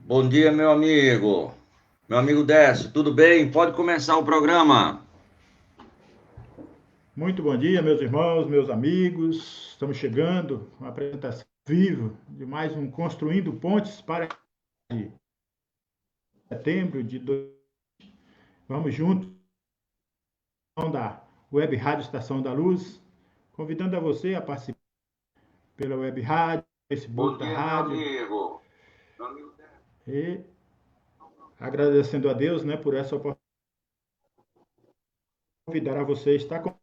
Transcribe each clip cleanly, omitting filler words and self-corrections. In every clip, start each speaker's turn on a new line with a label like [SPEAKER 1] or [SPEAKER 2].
[SPEAKER 1] Bom dia, meu amigo. Meu amigo Décio, tudo bem? Pode começar o programa.
[SPEAKER 2] Muito bom dia, meus irmãos, meus amigos. Estamos chegando com a apresentação viva de mais um Construindo Pontes para setembro de 2020. Vamos juntos da Web Rádio Estação da Luz, convidando a você a participar pela Web Rádio,
[SPEAKER 1] Bom
[SPEAKER 2] Facebook da
[SPEAKER 1] dia, meu
[SPEAKER 2] rádio
[SPEAKER 1] amigo. Meu amigo Décio.
[SPEAKER 2] e agradecendo a Deus, né, por essa oportunidade de convidar a você a estar com a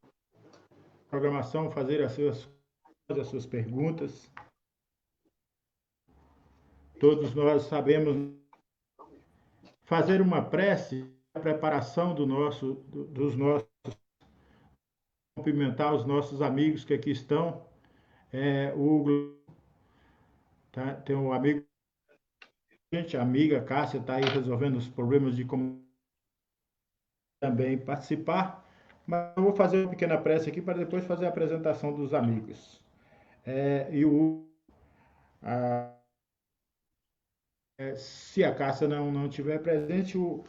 [SPEAKER 2] programação, fazer as suas perguntas. Todos nós sabemos fazer uma prece, a preparação dos nossos, cumprimentar os nossos amigos que aqui estão. O tá, tem um amigo, a amiga Cássia está aí resolvendo os problemas de como também participar. Mas eu vou fazer uma pequena prece aqui para depois fazer a apresentação dos amigos. E a, se a Cássia não tiver presente, o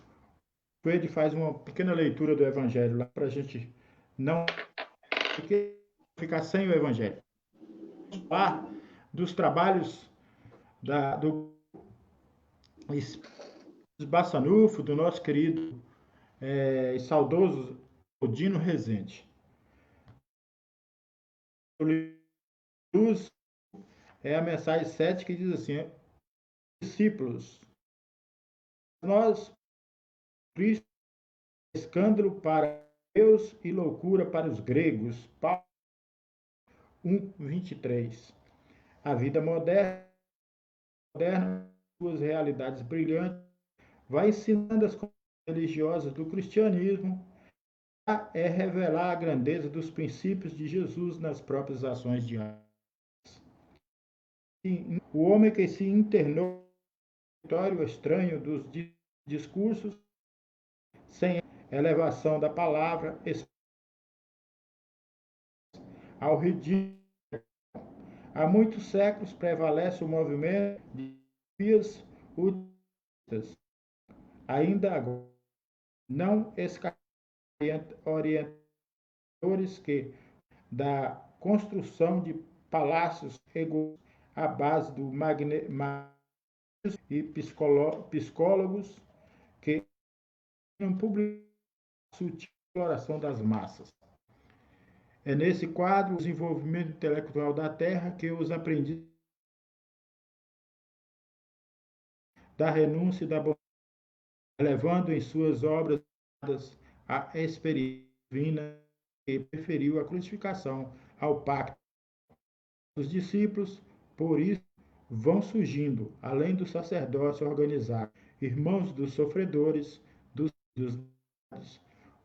[SPEAKER 2] Fred faz uma pequena leitura do Evangelho lá para a gente não ficar sem o Evangelho. Falar dos trabalhos do Bassanufo, do nosso querido e saudoso Odino Rezende. Luz é a mensagem 7 que diz assim: discípulos, nós, Cristo, é escândalo para Deus e loucura para os gregos. Paulo 1:23. A vida moderna, suas realidades brilhantes, vai ensinando as religiosas do cristianismo é revelar a grandeza dos princípios de Jesus nas próprias ações diárias. O homem que se internou no território estranho dos discursos, sem elevação da palavra, ao ridículo. Há muitos séculos prevalece o movimento de filosofias utistas. Ainda agora, não orientadores que da construção de palácios à base do e psicólogos que não publicam sutil exploração das massas. É nesse quadro o desenvolvimento intelectual da Terra que os aprendizes da renúncia e da bondade, levando em suas obras a experiência divina que preferiu a crucificação ao pacto dos discípulos. Por isso vão surgindo, além do sacerdócio organizado, irmãos dos sofredores, dos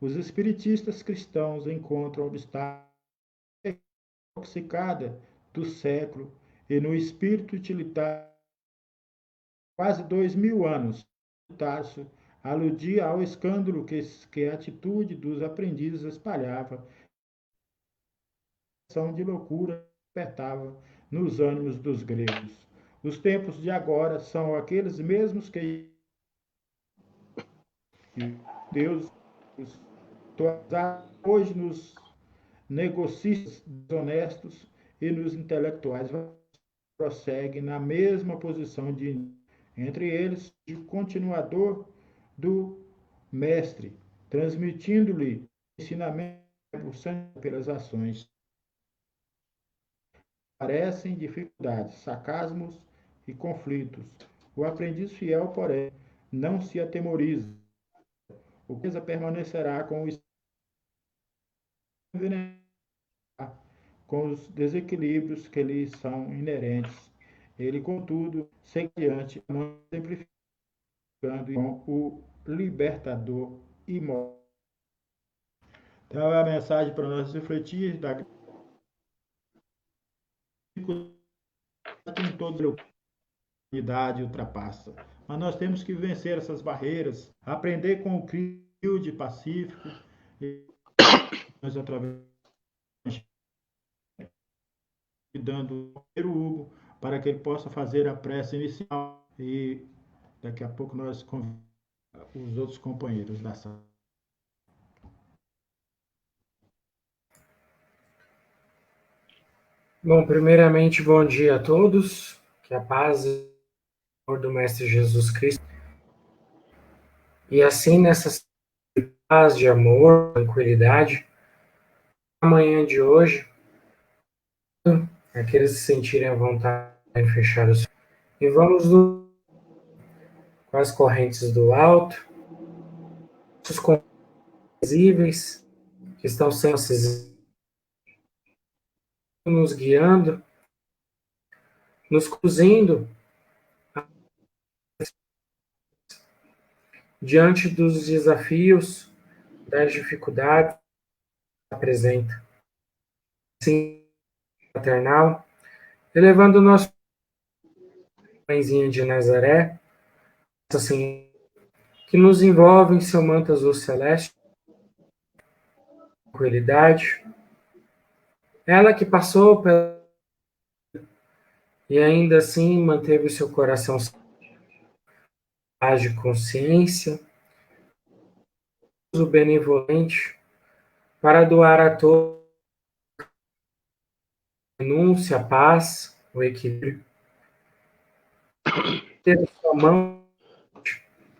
[SPEAKER 2] os espiritistas cristãos encontram obstáculos intoxicada do século e no espírito utilitário quase 2000 anos. Tarso aludia ao escândalo que a atitude dos aprendizes espalhava, ação de loucura despertava nos ânimos dos gregos. Os tempos de agora são aqueles mesmos que Deus hoje nos negocistas honestos e nos intelectuais prossegue na mesma posição de entre eles de continuador do mestre, transmitindo-lhe ensinamento pelas ações. Parecem dificuldades, sarcasmos e conflitos. O aprendiz fiel, porém, não se atemoriza. O que permanecerá com os desequilíbrios que lhe são inerentes. Ele, contudo, segue adiante, simplificando com o libertador imortal. Então, é a mensagem para nós refletir da em toda a humanidade ultrapassa. Mas nós temos que vencer essas barreiras, aprender com o Cristo de pacífico, e nós através dando o Hugo para que ele possa fazer a prece inicial e Daqui a pouco nós convidamos os outros companheiros da sala.
[SPEAKER 3] Bom, primeiramente, bom dia a todos. Que a paz e o amor do Mestre Jesus Cristo. E assim, nessa paz de amor, tranquilidade, amanhã de hoje, aqueles que se sentirem à vontade em fechar os olhos. E vamos com as correntes do alto, os invisíveis que estão sendo nos guiando, nos conduzindo diante dos desafios, das dificuldades que apresenta. Sim, paternal, elevando o nosso mãezinha de Nazaré, assim, que nos envolve em seu manto azul celeste, tranquilidade. Ela que passou pela... e ainda assim manteve o seu coração de consciência, o benevolente, para doar a todos a renúncia, a paz, o equilíbrio. Ter a sua mão,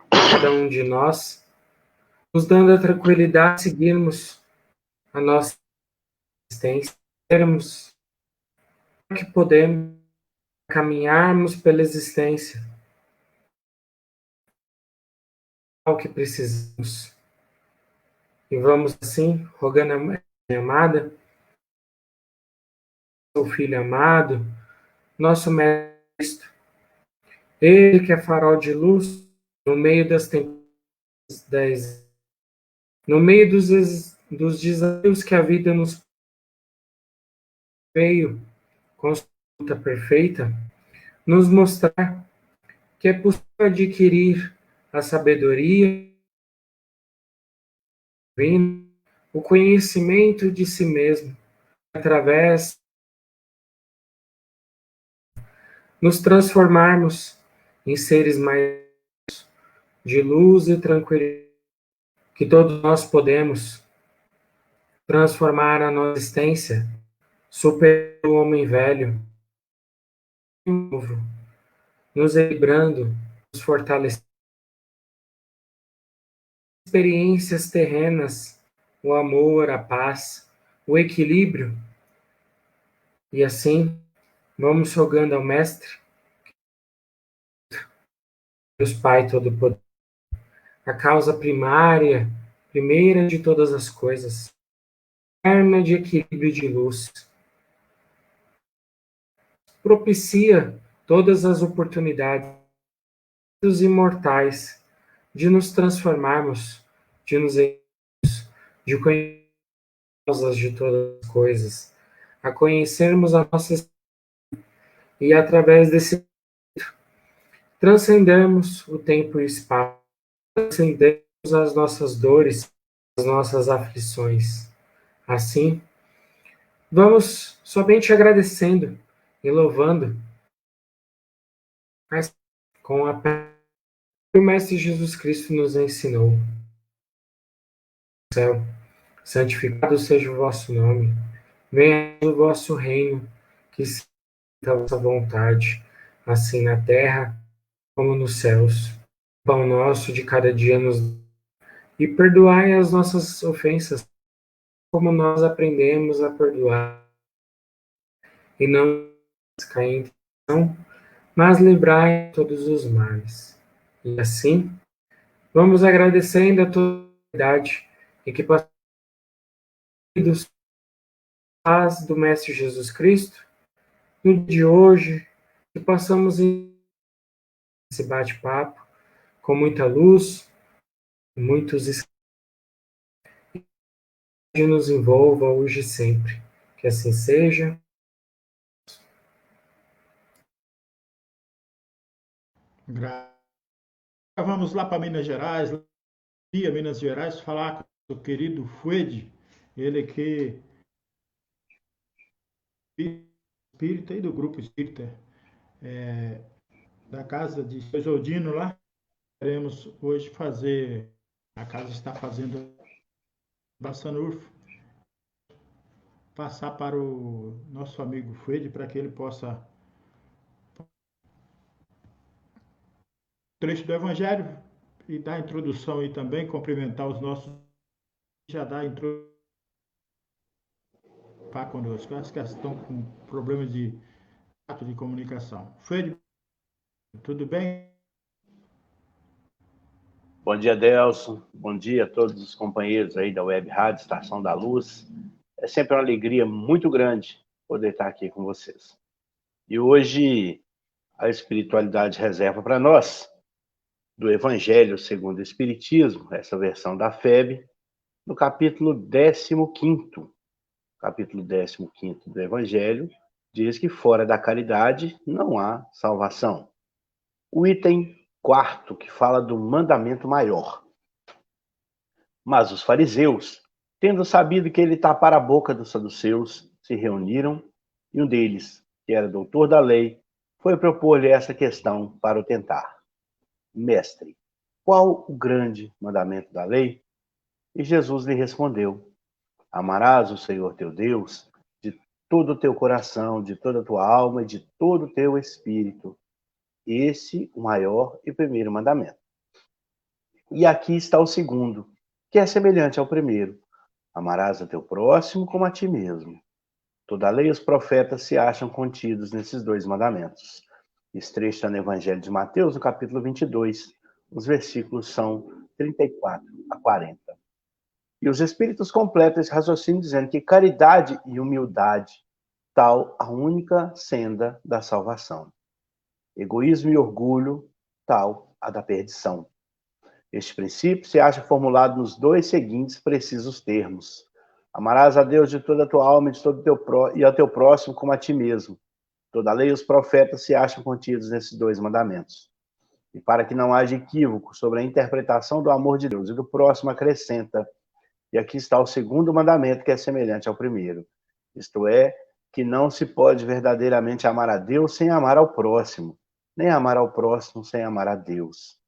[SPEAKER 3] cada um de nós, nos dando a tranquilidade de seguirmos a nossa existência, termos que podemos caminharmos pela existência, ao que precisamos. E vamos assim, rogando a mãe amada, seu filho amado, nosso mestre, ele que é farol de luz no meio das tempestades, no meio dos desafios que a vida nos veio com sua luta perfeita, nos mostrar que é possível adquirir a sabedoria divina, o conhecimento de si mesmo, através nos transformarmos em seres mais de luz e tranquilidade, que todos nós podemos transformar a nossa existência, superar o homem velho, novo, nos equilibrando, nos fortalecendo. Experiências terrenas, o amor, a paz, o equilíbrio, e assim vamos rogando ao Mestre, Deus Pai Todo-Poderoso, a causa primária, primeira de todas as coisas, arma de equilíbrio e de luz. Propicia todas as oportunidades dos imortais de nos transformarmos, de nos de conhecermos de todas as coisas, a conhecermos a nossa e através desse transcendermos o tempo e o espaço, transcendermos as nossas dores, as nossas aflições. Assim, vamos somente agradecendo e louvando, mas com a que o Mestre Jesus Cristo nos ensinou. Céu, santificado seja o vosso nome, venha o vosso reino, que seja a vossa vontade, assim na terra como nos céus. O pão nosso de cada dia nos e perdoai as nossas ofensas, como nós aprendemos a perdoar. E não cair em tentação, mas livrai todos os males. E assim, vamos agradecendo a toda a humanidade e que passamos paz do Mestre Jesus Cristo no dia de hoje, que passamos esse bate-papo com muita luz, muitos que nos envolva hoje e sempre. Que assim seja.
[SPEAKER 2] Vamos lá para Minas Gerais, Minas Gerais, falar com o querido Fuede, ele que é espírita e do grupo espírita, da casa de Osodino lá. queremos hoje fazer, a casa está fazendo Bassanufo, passar para o nosso amigo Fred, para que ele possa trecho do Evangelho e dar a introdução aí também, cumprimentar os nossos, já dar a introdução conosco. Acho que elas estão com problemas de ato de comunicação. Fred, tudo bem?
[SPEAKER 4] Bom dia, Delson. Bom dia a todos os companheiros aí da Web Rádio Estação da Luz. É sempre uma alegria muito grande poder estar aqui com vocês. E hoje a espiritualidade reserva para nós do Evangelho segundo o Espiritismo, essa versão da FEB, no capítulo 15º. Capítulo 15º do Evangelho diz que fora da caridade não há salvação. O item 4º, que fala do mandamento maior. Mas os fariseus, tendo sabido que ele tapara a boca dos saduceus, se reuniram, e um deles, que era doutor da lei, foi propor-lhe essa questão para o tentar. Mestre, qual o grande mandamento da lei? E Jesus lhe respondeu: amarás o Senhor teu Deus de todo o teu coração, de toda a tua alma e de todo o teu espírito. Esse o maior e primeiro mandamento. E aqui está o segundo, que é semelhante ao primeiro. Amarás a teu próximo como a ti mesmo. Toda a lei e os profetas se acham contidos nesses dois mandamentos. Esse trecho está no Evangelho de Mateus, no capítulo 22. Os versículos são 34 a 40. E os Espíritos completam esse raciocínio dizendo que caridade e humildade, tal a única senda da salvação. Egoísmo e orgulho, tal a da perdição. Este princípio se acha formulado nos dois seguintes precisos termos. Amarás a Deus de toda a tua alma e de todo e ao teu próximo como a ti mesmo. Toda a lei e os profetas se acham contidos nesses dois mandamentos. E para que não haja equívoco sobre a interpretação do amor de Deus e do próximo, acrescenta: e aqui está o segundo mandamento, que é semelhante ao primeiro. Isto é, que não se pode verdadeiramente amar a Deus sem amar ao próximo, nem amar ao próximo sem amar a Deus.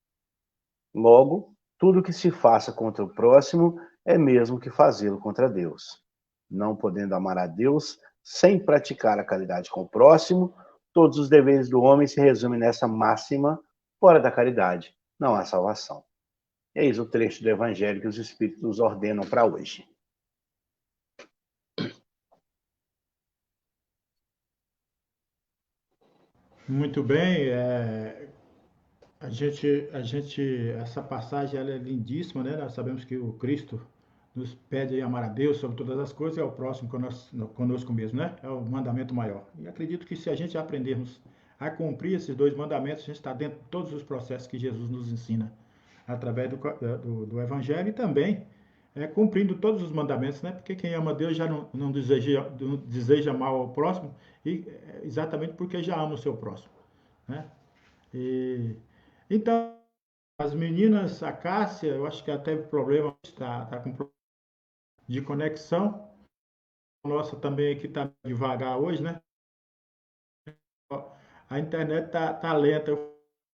[SPEAKER 4] Logo, tudo que se faça contra o próximo é mesmo que fazê-lo contra Deus. Não podendo amar a Deus sem praticar a caridade com o próximo, todos os deveres do homem se resumem nessa máxima: fora da caridade não há salvação. Eis o trecho do Evangelho que os Espíritos nos ordenam para hoje.
[SPEAKER 2] Muito bem. Essa passagem ela é lindíssima, né? Nós sabemos que o Cristo nos pede a amar a Deus sobre todas as coisas e ao próximo conosco mesmo, né? É o mandamento maior. E acredito que se a gente aprendermos a cumprir esses dois mandamentos, a gente está dentro de todos os processos que Jesus nos ensina através do Evangelho e também cumprindo todos os mandamentos, né? Porque quem ama Deus já não deseja mal ao próximo, e exatamente porque já ama o seu próximo, né? E, então, as meninas, a Cássia, eu acho que ela teve problema, tá com problema de conexão. Nossa também aqui está devagar hoje, né? A internet tá lenta.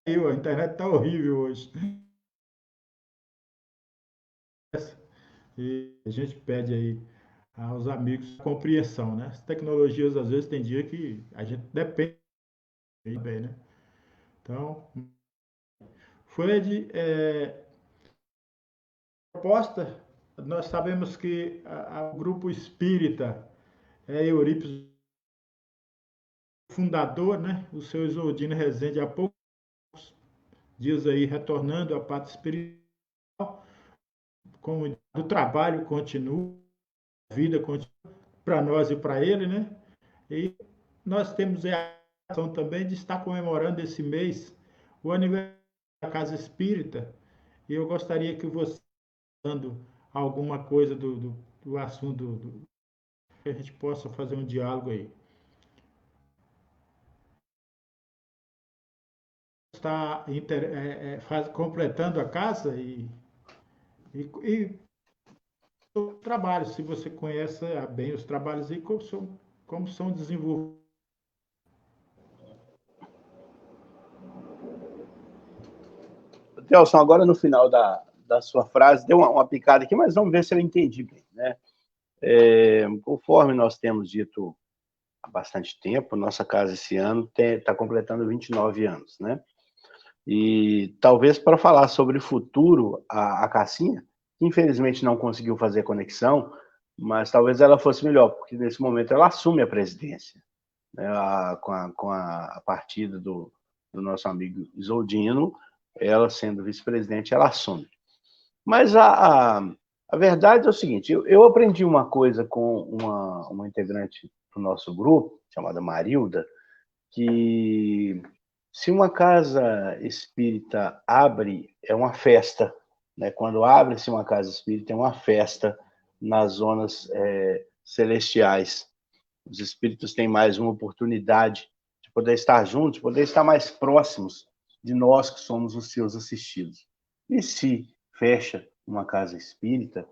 [SPEAKER 2] A internet tá horrível hoje. E a gente pede aí aos amigos compreensão, né? As tecnologias, às vezes, tem dia que a gente depende bem, né? Então, Fred, proposta, nós sabemos que o grupo espírita Eurípides, fundador, né? O seu Isoldino Rezende, há poucos dias aí, retornando à pátria espiritual, como o trabalho continua, a vida continua para nós e para ele, né? E nós temos a ação também de estar comemorando esse mês o aniversário da Casa Espírita, e eu gostaria que você, dando alguma coisa do assunto, que a gente possa fazer um diálogo aí. Está completando a casa e o trabalho, se você conhece bem os trabalhos e como são desenvolvidos.
[SPEAKER 4] Telson, agora no final da sua frase, deu uma picada aqui, mas vamos ver se eu entendi bem, né? Conforme nós temos dito há bastante tempo, nossa casa esse ano está completando 29 anos, né? E talvez para falar sobre o futuro, a Cassinha, que infelizmente não conseguiu fazer conexão, mas talvez ela fosse melhor, porque nesse momento ela assume a presidência, né? Com a partida do nosso amigo Isoldino, ela sendo vice-presidente, ela assume. Mas a verdade é o seguinte, eu aprendi uma coisa com uma integrante do nosso grupo, chamada Marilda, que se uma casa espírita abre, é uma festa, né? Quando abre-se uma casa espírita, é uma festa nas zonas celestiais. Os espíritos têm mais uma oportunidade de poder estar juntos, de poder estar mais próximos de nós que somos os seus assistidos. E se fecha uma casa espírita,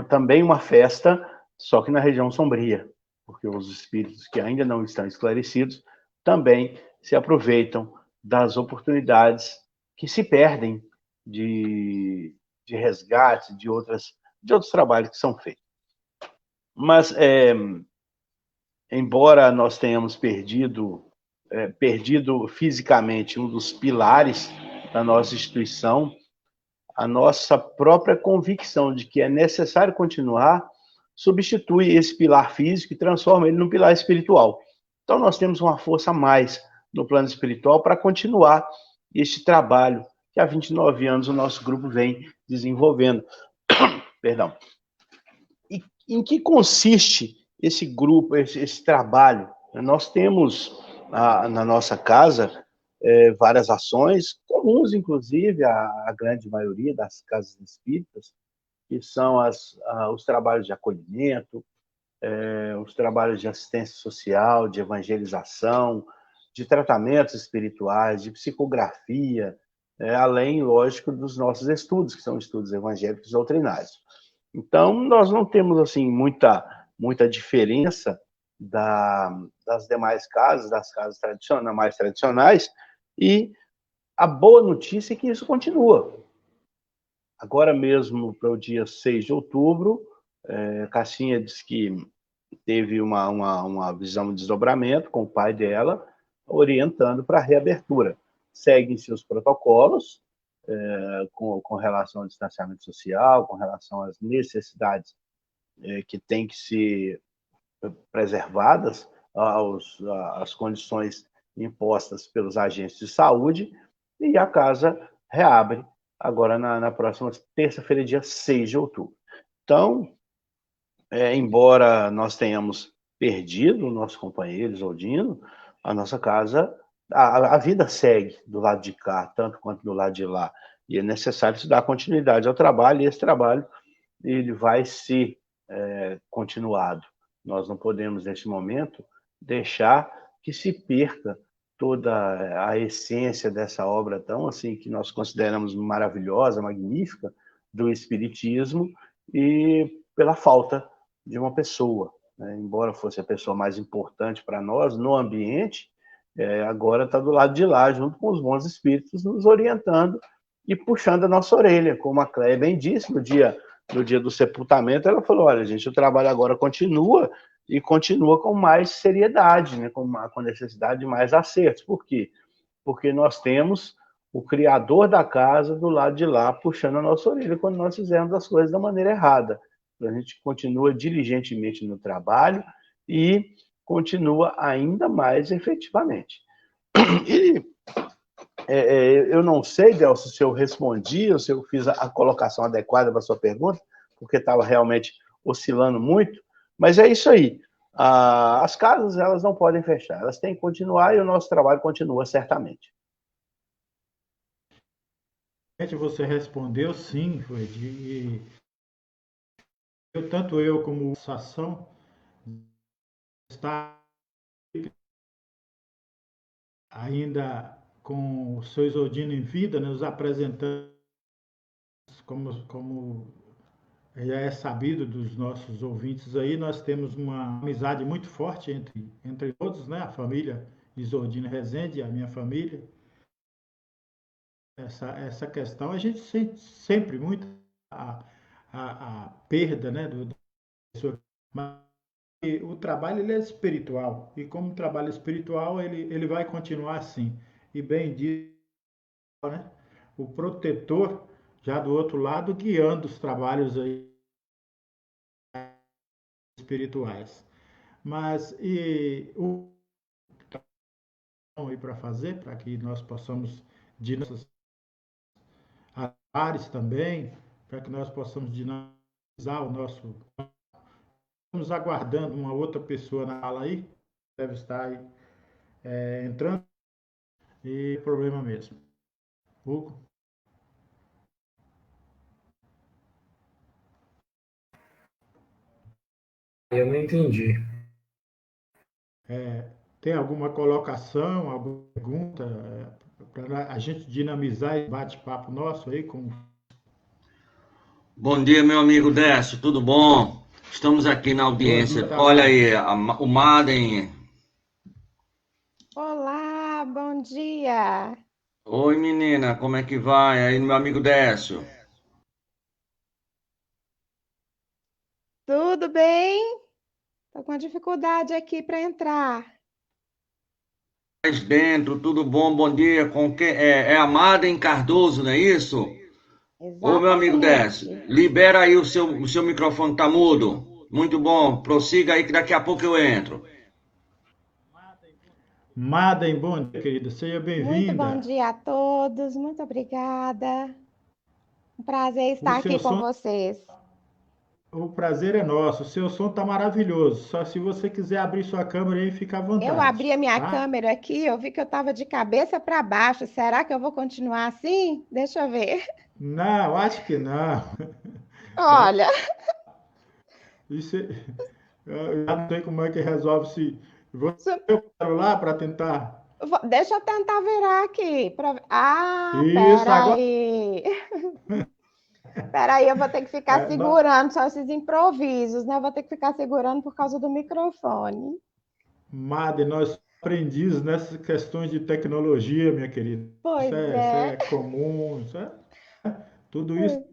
[SPEAKER 4] também uma festa, só que na região sombria, porque os espíritos que ainda não estão esclarecidos também se aproveitam das oportunidades que se perdem de resgate, de outros trabalhos que são feitos. Mas, embora nós tenhamos perdido fisicamente um dos pilares da nossa instituição, a nossa própria convicção de que é necessário continuar substitui esse pilar físico e transforma ele num pilar espiritual. Então, nós temos uma força a mais no plano espiritual para continuar este trabalho que há 29 anos o nosso grupo vem desenvolvendo. Perdão. E em que consiste esse grupo, esse trabalho? Nós temos na nossa casa várias ações, comuns, inclusive, à grande maioria das casas espíritas, que são os trabalhos de acolhimento, os trabalhos de assistência social, de evangelização, de tratamentos espirituais, de psicografia, além, lógico, dos nossos estudos, que são estudos evangélicos doutrinários. Então, nós não temos assim muita diferença das demais casas, das casas mais tradicionais, e a boa notícia é que isso continua. Agora mesmo, para o dia 6 de outubro, Cassinha disse que teve uma visão de desdobramento com o pai dela, orientando para a reabertura. Seguem-se os protocolos com relação ao distanciamento social, com relação às necessidades que têm que ser preservadas, às condições impostas pelos agentes de saúde, e a casa reabre agora na próxima terça-feira, dia 6 de outubro. Então, embora nós tenhamos perdido o nosso companheiro Isoldino, a nossa casa, a vida segue do lado de cá, tanto quanto do lado de lá, e é necessário se dar continuidade ao trabalho, e esse trabalho ele vai ser continuado. Nós não podemos, neste momento, deixar que se perca toda a essência dessa obra tão assim que nós consideramos maravilhosa, magnífica, do Espiritismo, e pela falta de uma pessoa, né? Embora fosse a pessoa mais importante para nós no ambiente, agora está do lado de lá, junto com os bons espíritos, nos orientando e puxando a nossa orelha, como a Cléia bem disse no dia do sepultamento. Ela falou: olha, gente, o trabalho agora continua, e continua com mais seriedade, né? com necessidade de mais acertos. Por quê? Porque nós temos o criador da casa do lado de lá puxando a nossa orelha quando nós fizermos as coisas da maneira errada. A gente continua diligentemente no trabalho e continua ainda mais efetivamente. E eu não sei, Delcio, se eu respondi ou se eu fiz a colocação adequada para a sua pergunta, porque estava realmente oscilando muito, mas é isso aí. As casas, elas não podem fechar, elas têm que continuar, e o nosso trabalho continua certamente.
[SPEAKER 2] Você respondeu sim, Fred, e tanto eu como a associação está ainda com o seu Isoldino em vida, né, nos apresentando, como já é sabido dos nossos ouvintes aí, nós temos uma amizade muito forte entre todos, né, a família Isoldino Rezende, a minha família. essa questão, a gente sente sempre muito a perda, né, da pessoa, mas o trabalho ele é espiritual, e como trabalho espiritual, ele vai continuar assim. E bem diz, né, o protetor, já do outro lado, guiando os trabalhos aí espirituais. Mas e o aí para fazer, para que nós possamos dinamizar áreas também, para que nós possamos dinamizar o nosso. Estamos aguardando uma outra pessoa na sala aí, deve estar aí entrando, e problema mesmo. Hugo?
[SPEAKER 3] Eu não entendi.
[SPEAKER 2] Tem alguma colocação, alguma pergunta para a gente dinamizar esse bate-papo nosso aí com.
[SPEAKER 1] Bom dia, meu amigo Décio, tudo bom? Estamos aqui na
[SPEAKER 2] Bom dia,
[SPEAKER 1] audiência. Olha
[SPEAKER 2] Tamara.
[SPEAKER 1] aí, o Madem.
[SPEAKER 5] Olá, bom dia.
[SPEAKER 1] Oi, menina, como é que vai? Aí, meu amigo Décio.
[SPEAKER 5] Tudo bem? Tô com dificuldade aqui para entrar.
[SPEAKER 1] Mais dentro, tudo bom? Bom dia. Com quem? É a Madem Cardoso, não é isso? Ô, meu amigo Décio,
[SPEAKER 5] Exatamente.
[SPEAKER 1] libera aí o seu microfone, tá mudo. Muito bom, prossiga aí que daqui a pouco eu entro.
[SPEAKER 2] Madem, bom dia, querida. Seja
[SPEAKER 5] Muito bom
[SPEAKER 2] bem-vinda.
[SPEAKER 5] dia a todos. Muito obrigada. Um prazer
[SPEAKER 2] O
[SPEAKER 5] estar
[SPEAKER 2] seu
[SPEAKER 5] aqui com
[SPEAKER 2] som,
[SPEAKER 5] vocês.
[SPEAKER 2] o prazer é nosso. O seu som está maravilhoso. Só se você quiser abrir sua câmera aí, fica à
[SPEAKER 5] Eu abri
[SPEAKER 2] vontade,
[SPEAKER 5] a minha
[SPEAKER 2] tá?
[SPEAKER 5] câmera aqui, eu vi que eu estava de cabeça para baixo. Será que eu vou continuar assim? Deixa eu ver.
[SPEAKER 2] Não, acho que não.
[SPEAKER 5] Olha,
[SPEAKER 2] Isso, eu já não sei como é que resolve se.
[SPEAKER 5] su-
[SPEAKER 2] Eu quero lá para tentar.
[SPEAKER 5] deixa eu tentar virar aqui. Ah,
[SPEAKER 2] Isso, agora.
[SPEAKER 5] peraí. Peraí, eu vou ter que ficar
[SPEAKER 2] É,
[SPEAKER 5] segurando, só esses improvisos, né? Eu vou ter que ficar segurando por causa do microfone.
[SPEAKER 2] Madre, nós somos aprendizes nessas questões de tecnologia, minha querida.
[SPEAKER 5] Pois
[SPEAKER 2] Isso
[SPEAKER 5] é,
[SPEAKER 2] é comum, tudo isso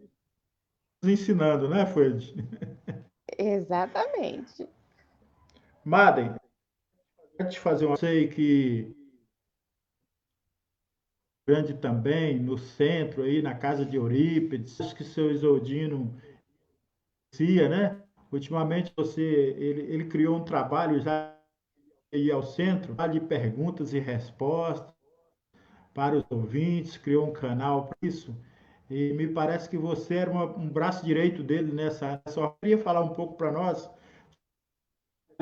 [SPEAKER 2] nos ensinando, né, Fred?
[SPEAKER 5] exatamente.
[SPEAKER 2] Madem, quero te fazer uma. Sei que grande também, no centro, aí na casa de Eurípides, acho que seu Isoldino conhecia, né? Ultimamente ele criou um trabalho já ir ao centro, de perguntas e respostas para os ouvintes, criou um canal para isso. E me parece que você era um braço direito dele nessa. Só queria falar um pouco para nós,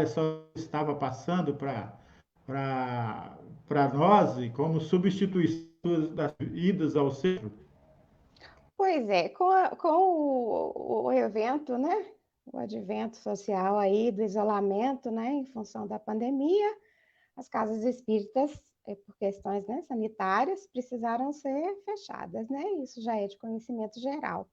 [SPEAKER 2] só estava passando para nós e como substituição das idas ao centro.
[SPEAKER 5] Pois é, com o evento, né? O advento social aí do isolamento, né? Em função da pandemia, as casas espíritas, por questões, né, sanitárias, precisaram ser fechadas, né? Isso já é de conhecimento geral.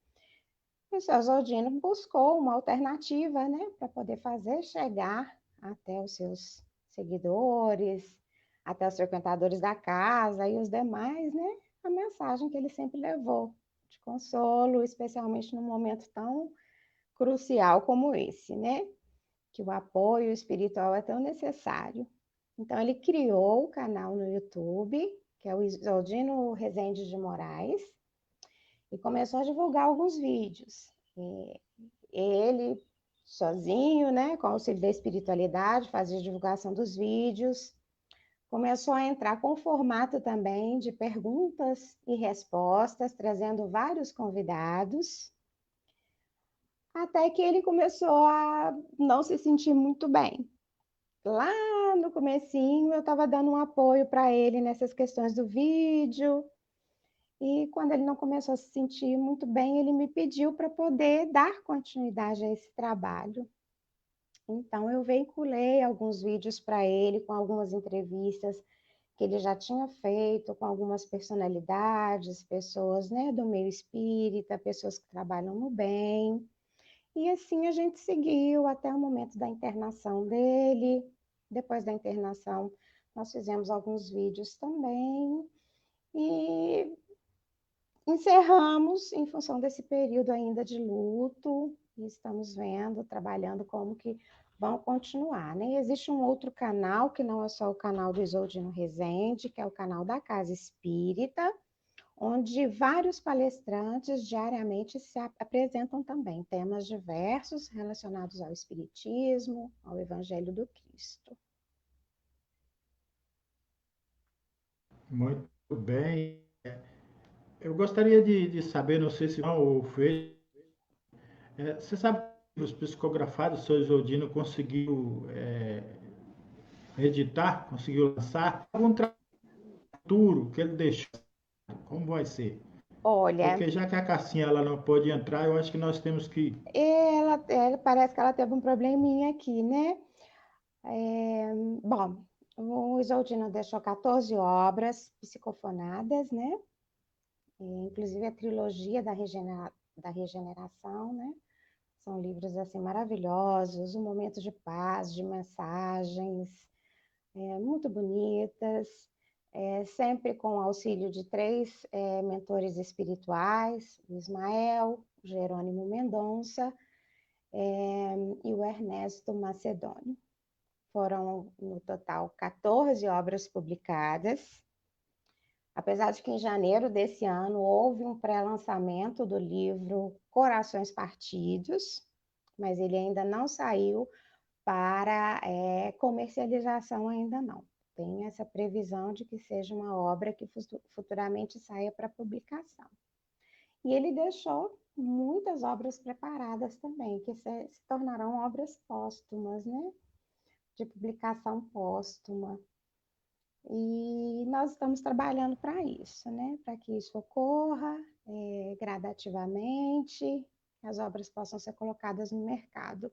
[SPEAKER 5] O seu Zodino buscou uma alternativa, né, para poder fazer chegar até os seus seguidores, até os frequentadores da casa e os demais, né, a mensagem que ele sempre levou de consolo, especialmente num momento tão crucial como esse, né, que o apoio espiritual é tão necessário. Então, ele criou o canal no YouTube, que é o Isoldino Rezende de Moraes, e começou a divulgar alguns vídeos. Ele, sozinho, né, com o auxílio da espiritualidade, fazia a divulgação dos vídeos, começou a entrar com formato também de perguntas e respostas, trazendo vários convidados, até que ele começou a não se sentir muito bem. Lá no comecinho, eu estava dando um apoio para ele nessas questões do vídeo, e quando ele não começou a se sentir muito bem, ele me pediu para poder dar continuidade a esse trabalho. Então, eu veiculei alguns vídeos para ele, com algumas entrevistas que ele já tinha feito com algumas personalidades, pessoas, né, do meio espírita, pessoas que trabalham no bem. E assim a gente seguiu até o momento da internação dele. Depois da internação, nós fizemos alguns vídeos também. E encerramos em função desse período ainda de luto, e estamos vendo, trabalhando como que vão continuar, né? Existe um outro canal, que não é só o canal do Isoldino Rezende, que é o canal da Casa Espírita, onde vários palestrantes diariamente se apresentam também temas diversos relacionados ao Espiritismo, ao Evangelho do Cristo.
[SPEAKER 2] Muito bem. Eu gostaria de saber, não sei se não ou fez, você sabe que os psicografados, o Sr. Isoldino conseguiu editar, conseguiu lançar algum futuro que ele deixou? Como vai ser?
[SPEAKER 5] Olha,
[SPEAKER 2] Porque já que a Cassinha ela não pôde entrar, eu acho que nós temos que...
[SPEAKER 5] ela parece que ela teve um probleminha aqui, né? Bom, o Isoldino deixou 14 obras psicofonadas, né? Inclusive a trilogia da regeneração, né? São livros assim maravilhosos, um momento de paz, de mensagens muito bonitas, sempre com o auxílio de 3 mentores espirituais, o Ismael, o Jerônimo Mendonça e o Ernesto Macedônio. Foram, no total, 14 obras publicadas. Apesar de que em janeiro desse ano houve um pré-lançamento do livro Corações Partidos, mas ele ainda não saiu para comercialização ainda não. Tem essa previsão de que seja uma obra que futuramente saia para publicação. E ele deixou muitas obras preparadas também, que se tornarão obras póstumas, né? De publicação póstuma. E nós estamos trabalhando para isso, né? Para que isso ocorra gradativamente, que as obras possam ser colocadas no mercado.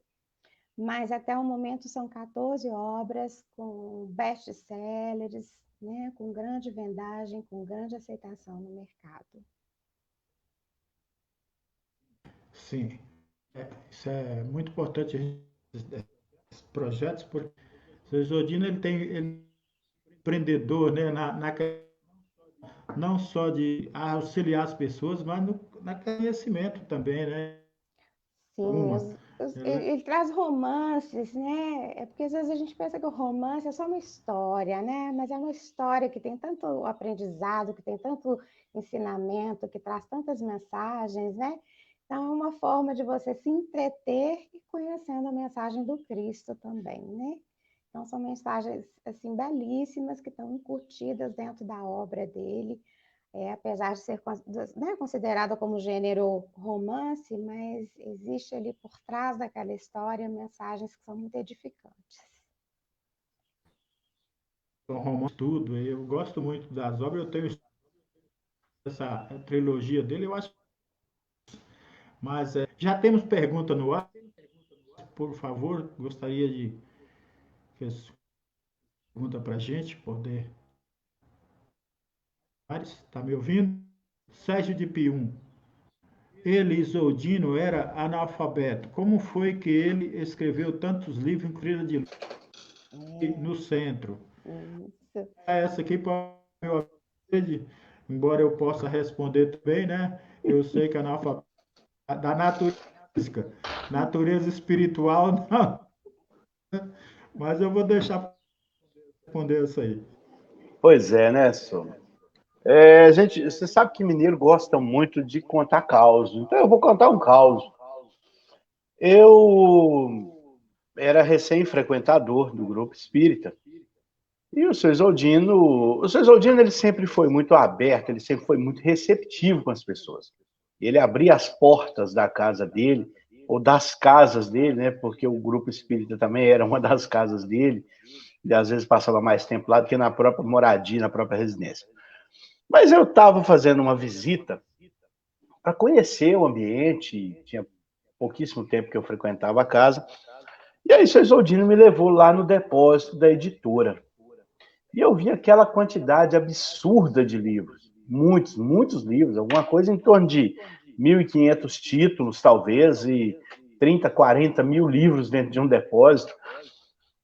[SPEAKER 5] Mas até o momento são 14 obras com best-sellers, né? Com grande vendagem, com grande aceitação no mercado.
[SPEAKER 2] Sim, isso é muito importante, esses projetos, porque o Sr. Isoldino ele é empreendedor, né? Não só de auxiliar as pessoas, mas no conhecimento também, né? Uma,
[SPEAKER 5] Sim,
[SPEAKER 2] ela,
[SPEAKER 5] ele traz romances, né? É porque às vezes a gente pensa que o romance é só uma história, né? Mas é uma história que tem tanto aprendizado, que tem tanto ensinamento, que traz tantas mensagens, né? Então é uma forma de você se entreter e conhecendo a mensagem do Cristo também, né? Então são mensagens assim belíssimas que estão incutidas dentro da obra dele. Apesar de ser considerada como gênero romance, mas existe ali por trás daquela história mensagens que são muito edificantes.
[SPEAKER 2] o romance tudo, eu gosto muito das obras, eu tenho essa trilogia dele, eu acho, mas já temos pergunta no ar, por favor, gostaria de que as pergunta para a gente poder. Está me ouvindo? Sérgio de Pium. Ele, Isoldino, era analfabeto. Como foi que ele escreveu tantos livros em Frida de no centro?
[SPEAKER 5] Isso.
[SPEAKER 2] Essa aqui para meu amigo, embora eu possa responder também, né? Eu sei que analfabeto da natureza espiritual não, mas eu vou deixar para responder isso aí.
[SPEAKER 4] Pois é, né, Sô? Gente, você sabe que mineiro gosta muito de contar causos, então eu vou contar um caos. Eu era recém-frequentador do grupo espírita, e o seu Isoldino ele sempre foi muito aberto, ele sempre foi muito receptivo com as pessoas. Ele abria as portas da casa dele, ou das casas dele, né, porque o grupo espírita também era uma das casas dele, e às vezes passava mais tempo lá do que na própria moradia, na própria residência. Mas eu estava fazendo uma visita para conhecer o ambiente, tinha pouquíssimo tempo que eu frequentava a casa, e aí o seu Isoldino me levou lá no depósito da editora. E eu vi aquela quantidade absurda de livros, muitos, muitos livros, alguma coisa em torno de 1.500 títulos, talvez, e 30, 40 mil livros dentro de um depósito.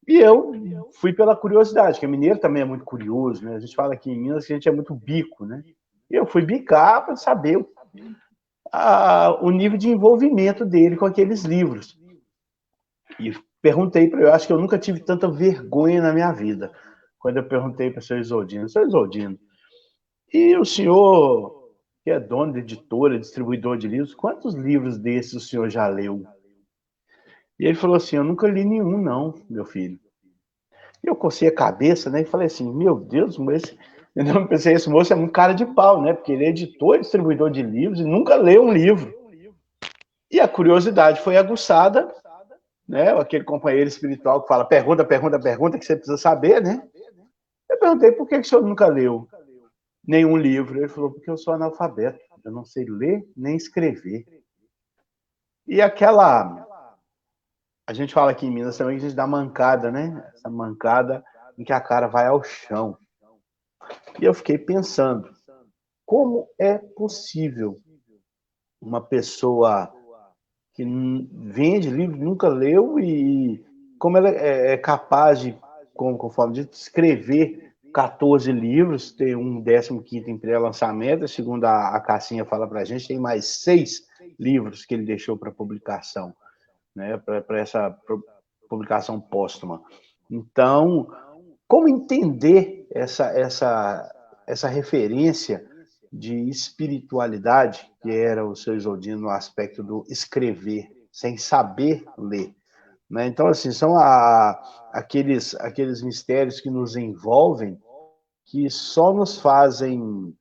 [SPEAKER 4] E eu fui pela curiosidade, que o mineiro também é muito curioso, né? A gente fala aqui em Minas que a gente é muito bico, né? E eu fui bicar para saber o nível de envolvimento dele com aqueles livros. E perguntei para ele, eu acho que eu nunca tive tanta vergonha na minha vida, quando eu perguntei para o senhor Isoldino, e o senhor, que é dono de editora, distribuidor de livros, quantos livros desses o senhor já leu? E ele falou assim, eu nunca li nenhum não, meu filho. E eu cocei a cabeça, né, e falei assim, meu Deus, mas eu pensei, esse moço é um cara de pau, né, porque ele é editor e distribuidor de livros e nunca leu um livro. E a curiosidade foi aguçada, né, aquele companheiro espiritual que fala, pergunta, que você precisa saber, né? Eu perguntei, por que o senhor nunca leu nenhum livro? Ele falou, porque eu sou analfabeto, eu não sei ler nem escrever. E a gente fala aqui em Minas também que a gente dá mancada, né? Essa mancada em que a cara vai ao chão. E eu fiquei pensando, como é possível uma pessoa que vende livro, nunca leu, e como ela é capaz de, conforme dito, escrever 14 livros, ter um 15º em pré-lançamento, segundo a Cassinha fala para a gente, tem mais 6 livros que ele deixou para publicação, né, para essa publicação póstuma. Então, como entender essa referência de espiritualidade, que era o seu Isoldino no aspecto do escrever, sem saber ler, né? Então, assim, são aqueles mistérios que nos envolvem, que só nos fazem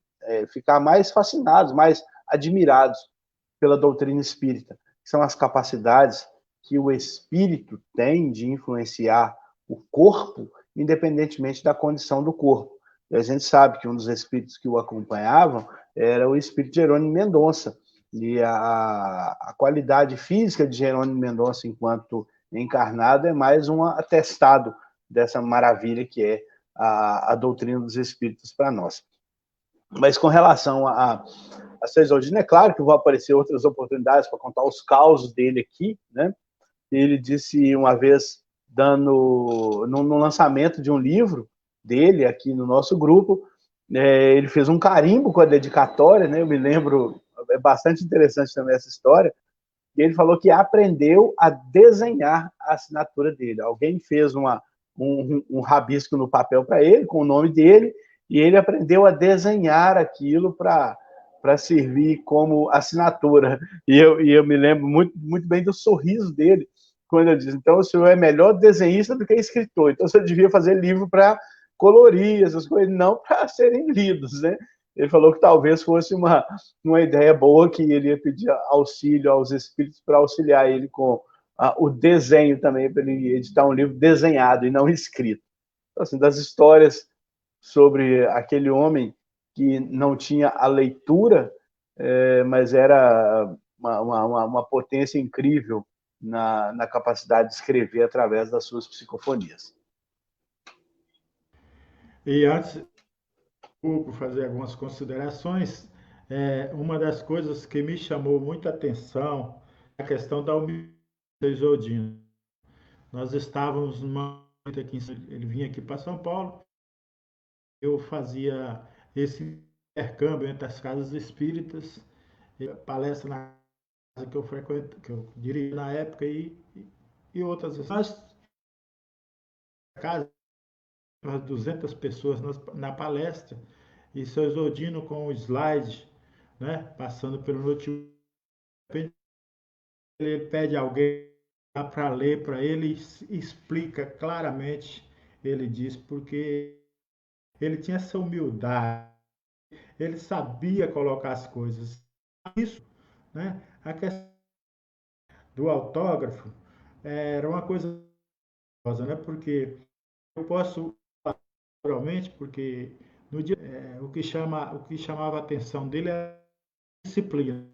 [SPEAKER 4] ficar mais fascinados, mais admirados pela doutrina espírita, que são as capacidades que o espírito tem de influenciar o corpo, independentemente da condição do corpo. E a gente sabe que um dos espíritos que o acompanhavam era o espírito de Jerônimo Mendonça. E a qualidade física de Jerônimo Mendonça enquanto encarnado é mais um atestado dessa maravilha que é a doutrina dos espíritos para nós. Mas com relação a São Isoldino, é claro que vão aparecer outras oportunidades para contar os causos dele aqui, né? Ele disse uma vez, no lançamento de um livro dele aqui no nosso grupo, ele fez um carimbo com a dedicatória, né? Eu me lembro, é bastante interessante também essa história, e ele falou que aprendeu a desenhar a assinatura dele. Alguém fez um rabisco no papel para ele, com o nome dele, e ele aprendeu a desenhar aquilo para servir como assinatura. E eu me lembro muito, muito bem do sorriso dele, quando ele diz, então o senhor é melhor desenhista do que escritor, então o senhor devia fazer livro para colorir essas coisas, não para serem lidos, né? Ele falou que talvez fosse uma ideia boa, que ele ia pedir auxílio aos espíritos para auxiliar ele com o desenho também, para ele editar um livro desenhado e não escrito. Então, assim, das histórias sobre aquele homem que não tinha a leitura, mas era uma potência incrível na capacidade de escrever através das suas psicofonias.
[SPEAKER 2] E antes, fazer algumas considerações, uma das coisas que me chamou muita atenção é a questão da humildade do Isoldino. Nós estávamos numa aqui, ele vinha aqui para São Paulo, eu fazia esse intercâmbio entre as casas espíritas, palestra na casa que eu frequento, que eu dirigi na época, e outras casas, umas 200 pessoas na palestra, e seu Isoldino com o slide, né, passando pelo notebook, ele pede alguém para ler para ele, explica claramente, ele diz, porque ele tinha essa humildade, ele sabia colocar as coisas. Isso, né? A questão do autógrafo era uma coisa, né? Porque eu posso, naturalmente, porque no dia, o que chamava a atenção dele é a disciplina.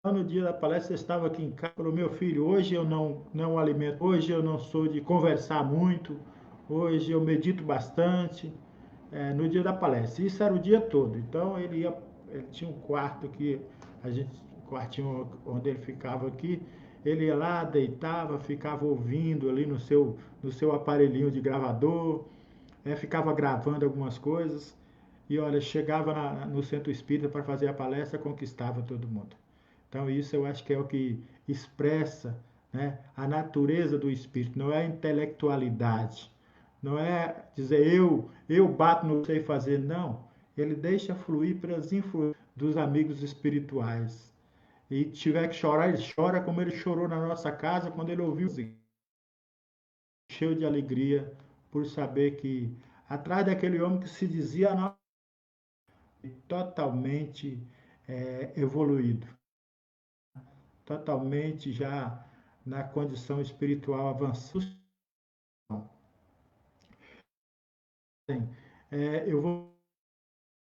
[SPEAKER 2] No dia da palestra, eu estava aqui em casa, falou, meu filho, hoje eu não alimento, hoje eu não sou de conversar muito, hoje eu medito bastante, no dia da palestra. Isso era o dia todo. Então ele tinha um quarto aqui, o quartinho onde ele ficava aqui, ele ia lá, deitava, ficava ouvindo ali no seu aparelhinho de gravador, ficava gravando algumas coisas. e olha, chegava no centro espírita para fazer a palestra, conquistava todo mundo. Então isso eu acho que é o que expressa, né, a natureza do espírito, não é a intelectualidade, não é dizer eu bato no sei fazer, não. Ele deixa fluir pelas influências dos amigos espirituais. E tiver que chorar, ele chora como ele chorou na nossa casa quando ele ouviu cheio de alegria por saber que atrás daquele homem que se dizia totalmente evoluído, totalmente já na condição espiritual avançada. Eu vou um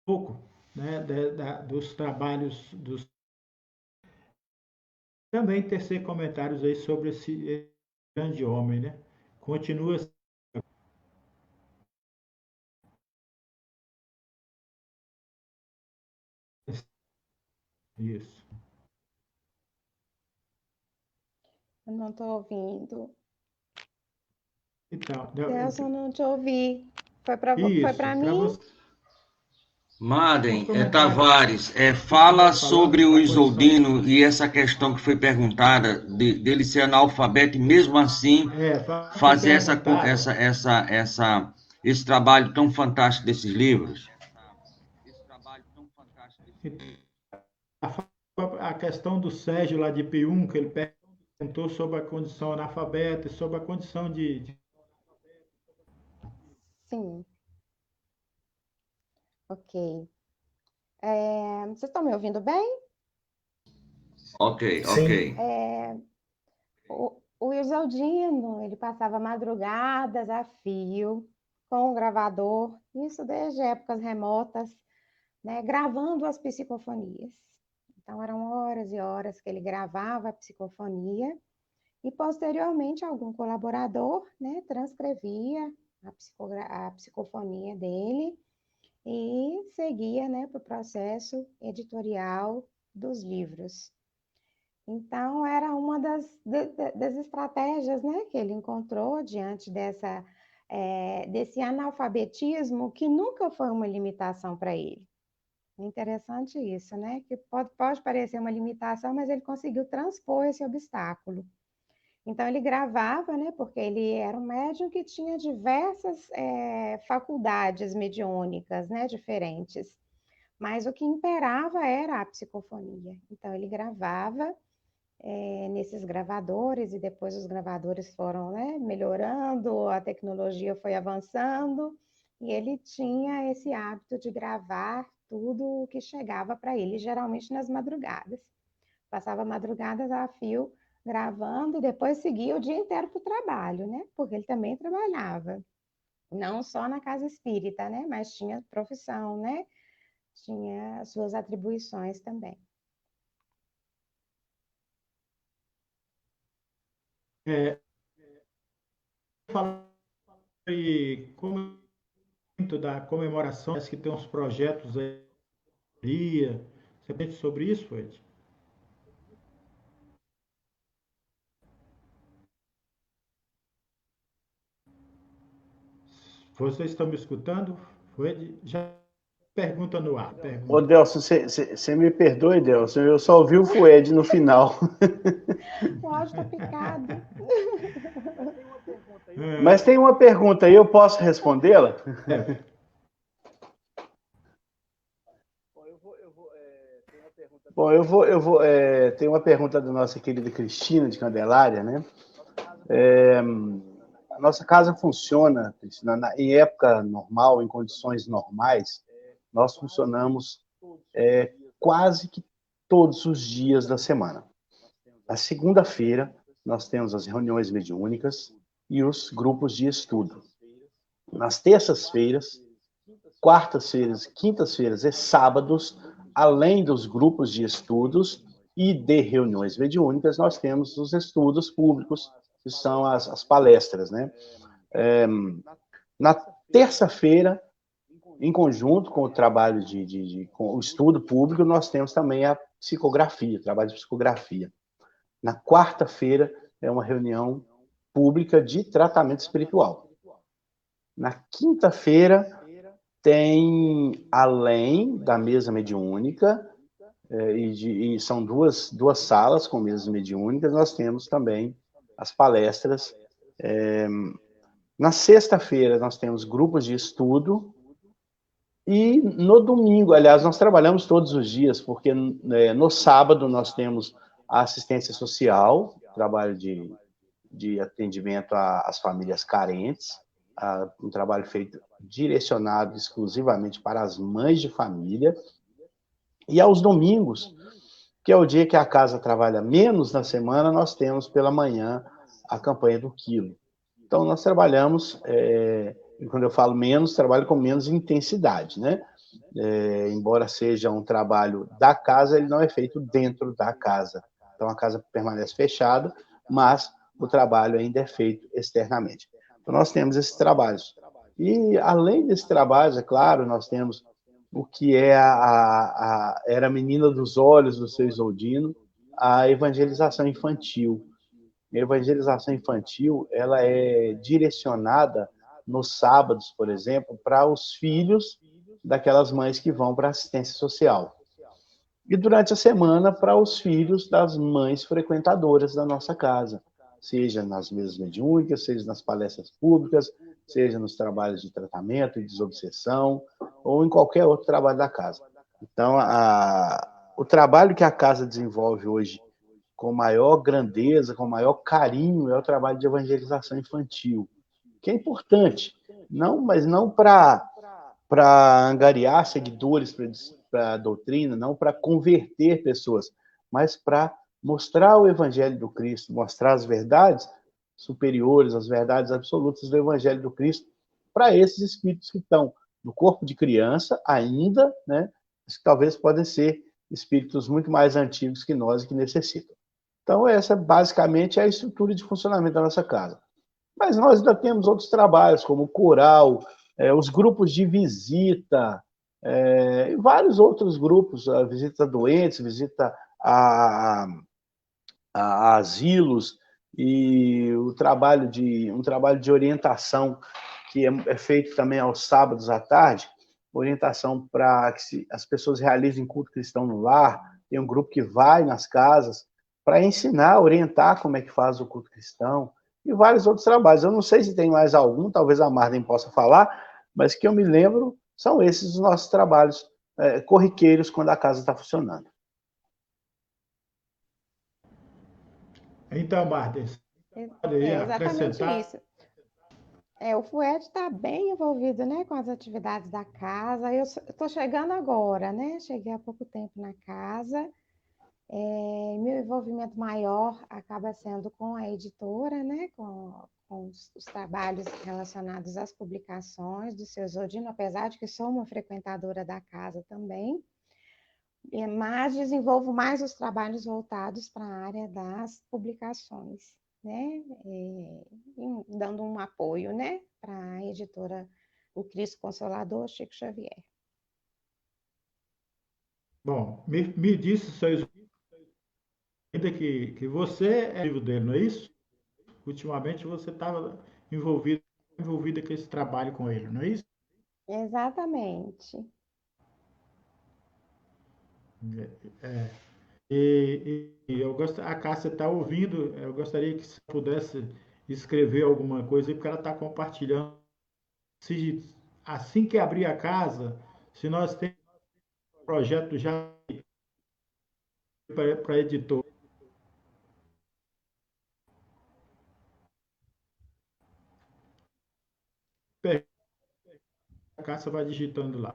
[SPEAKER 2] pouco, né, dos trabalhos dos também tecer comentários aí sobre esse grande homem, né? Continua isso.
[SPEAKER 5] Eu não estou ouvindo.
[SPEAKER 2] Então,
[SPEAKER 5] Delson, não te ouvi. Foi para
[SPEAKER 2] isso,
[SPEAKER 5] mim?
[SPEAKER 2] você.
[SPEAKER 1] Madem,
[SPEAKER 2] Comentário
[SPEAKER 1] Tavares,
[SPEAKER 2] que
[SPEAKER 1] fala
[SPEAKER 2] estiver
[SPEAKER 1] sobre
[SPEAKER 2] falando
[SPEAKER 1] o
[SPEAKER 2] da condição.
[SPEAKER 1] Isoldino e essa questão que foi perguntada dele ser analfabeto e mesmo assim
[SPEAKER 2] Que
[SPEAKER 1] fazer
[SPEAKER 2] perguntaram.
[SPEAKER 1] esse trabalho tão fantástico desses livros.
[SPEAKER 2] A questão do Sérgio lá de Pium, que ele perguntou sobre a condição analfabeta e sobre a condição de.
[SPEAKER 5] Sim. Ok. Vocês estão me ouvindo bem?
[SPEAKER 1] Ok, ok.
[SPEAKER 3] Sim.
[SPEAKER 5] O Isaldino, ele passava madrugadas a fio com o gravador, isso desde épocas remotas, né, gravando as psicofonias. Então, eram horas e horas que ele gravava a psicofonia e, posteriormente, algum colaborador, né, transcrevia a psicofonia dele e seguia, né, para o processo editorial dos livros. Então, era uma das estratégias, né, que ele encontrou diante desse analfabetismo que nunca foi uma limitação para ele. Interessante isso, né? Que pode parecer uma limitação, mas ele conseguiu transpor esse obstáculo. Então, ele gravava, né? Porque ele era um médium que tinha diversas faculdades mediúnicas, né? Diferentes. Mas o que imperava era a psicofonia. Então, ele gravava nesses gravadores, e depois os gravadores foram, né, melhorando, a tecnologia foi avançando, e ele tinha esse hábito de gravar tudo o que chegava para ele, geralmente nas madrugadas. Passava madrugadas a fio gravando e depois seguia o dia inteiro para o trabalho, né? Porque ele também trabalhava, não só na casa espírita, né? Mas tinha profissão, né? Tinha suas atribuições também.
[SPEAKER 2] Falando muito da comemoração, parece que tem uns projetos aí. Você pensa sobre isso, Ed? Vocês estão me escutando? Ed? Já pergunta no ar.
[SPEAKER 4] Ô,
[SPEAKER 2] Pergunta.
[SPEAKER 4] Delson, você me perdoe, Delson, eu só ouvi o Fued no final.
[SPEAKER 5] O áudio está picado.
[SPEAKER 4] Mas tem uma pergunta aí, eu posso respondê-la? Bom, tem uma pergunta da nossa querida Cristina de Candelária, né? A nossa casa funciona, Cristina, em época normal, em condições normais, nós funcionamos quase que todos os dias da semana. Na segunda-feira, nós temos as reuniões mediúnicas e os grupos de estudo. Nas terças-feiras, quartas-feiras, quintas-feiras e sábados, além dos grupos de estudos e de reuniões mediúnicas, nós temos os estudos públicos, que são as palestras, né? Na terça-feira, em conjunto com o trabalho com o estudo público, nós temos também a psicografia, o trabalho de psicografia. Na quarta-feira é uma reunião pública de tratamento espiritual. Na quinta-feira Tem, além da mesa mediúnica, e são duas salas com mesas mediúnicas, nós temos também as palestras. Na sexta-feira, nós temos grupos de estudo, e no domingo, aliás, nós trabalhamos todos os dias, porque no sábado nós temos a assistência social, trabalho de atendimento às famílias carentes, um trabalho feito direcionado exclusivamente para as mães de família. E aos domingos, que é o dia que a casa trabalha menos na semana, nós temos pela manhã a campanha do quilo. Então, nós trabalhamos, quando eu falo menos, trabalho com menos intensidade, né? Embora seja um trabalho da casa, ele não é feito dentro da casa. Então, a casa permanece fechada, mas o trabalho ainda é feito externamente. Então, nós temos esses trabalhos. E, além desses trabalhos, é claro, nós temos o que é era a menina dos olhos do seu Isoldino, a evangelização infantil. A evangelização infantil, ela é direcionada nos sábados, por exemplo, para os filhos daquelas mães que vão para a assistência social. E durante a semana, para os filhos das mães frequentadoras da nossa casa, seja nas mesas mediúnicas, seja nas palestras públicas, seja nos trabalhos de tratamento e desobsessão, ou em qualquer outro trabalho da casa. Então, o trabalho que a casa desenvolve hoje com maior grandeza, com maior carinho, é o trabalho de evangelização infantil, que é importante, mas não para angariar seguidores para a doutrina, não para converter pessoas, mas para mostrar o Evangelho do Cristo, mostrar as verdades superiores, as verdades absolutas do Evangelho do Cristo para esses espíritos que estão no corpo de criança ainda, né? Que talvez podem ser espíritos muito mais antigos que nós e que necessitam. Então, essa basicamente é a estrutura de funcionamento da nossa casa. Mas nós ainda temos outros trabalhos, como o coral, os grupos de visita, e vários outros grupos, a visita a doentes, visita a asilos, e um trabalho de orientação que é feito também aos sábados à tarde, orientação para que as pessoas realizem culto cristão no lar. Tem um grupo que vai nas casas para ensinar, orientar como é que faz o culto cristão, e vários outros trabalhos. Eu não sei se tem mais algum, talvez a Marden possa falar, mas que eu me lembro, são esses os nossos trabalhos corriqueiros quando a casa está funcionando.
[SPEAKER 2] Então, Martins, pode
[SPEAKER 5] exatamente
[SPEAKER 2] acrescentar?
[SPEAKER 5] isso. O FUED está bem envolvido, né, com as atividades da casa. Eu estou chegando agora, né? Cheguei há pouco tempo na casa. Meu envolvimento maior acaba sendo com a editora, né, com os trabalhos relacionados às publicações do seu Isoldino, apesar de que sou uma frequentadora da casa também, mas desenvolvo mais os trabalhos voltados para a área das publicações, né, dando um apoio, né, para a editora O Cristo Consolador, Chico Xavier.
[SPEAKER 2] Bom, me disse, seu ainda que você é amigo dele, não é isso? Ultimamente você estava envolvido com esse trabalho com ele, não é isso?
[SPEAKER 5] Exatamente.
[SPEAKER 2] É. A Cássia está ouvindo, eu gostaria que se pudesse escrever alguma coisa aí, porque ela está compartilhando. Assim que abrir a casa, se nós temos um projeto já para editor, a Cássia vai digitando lá.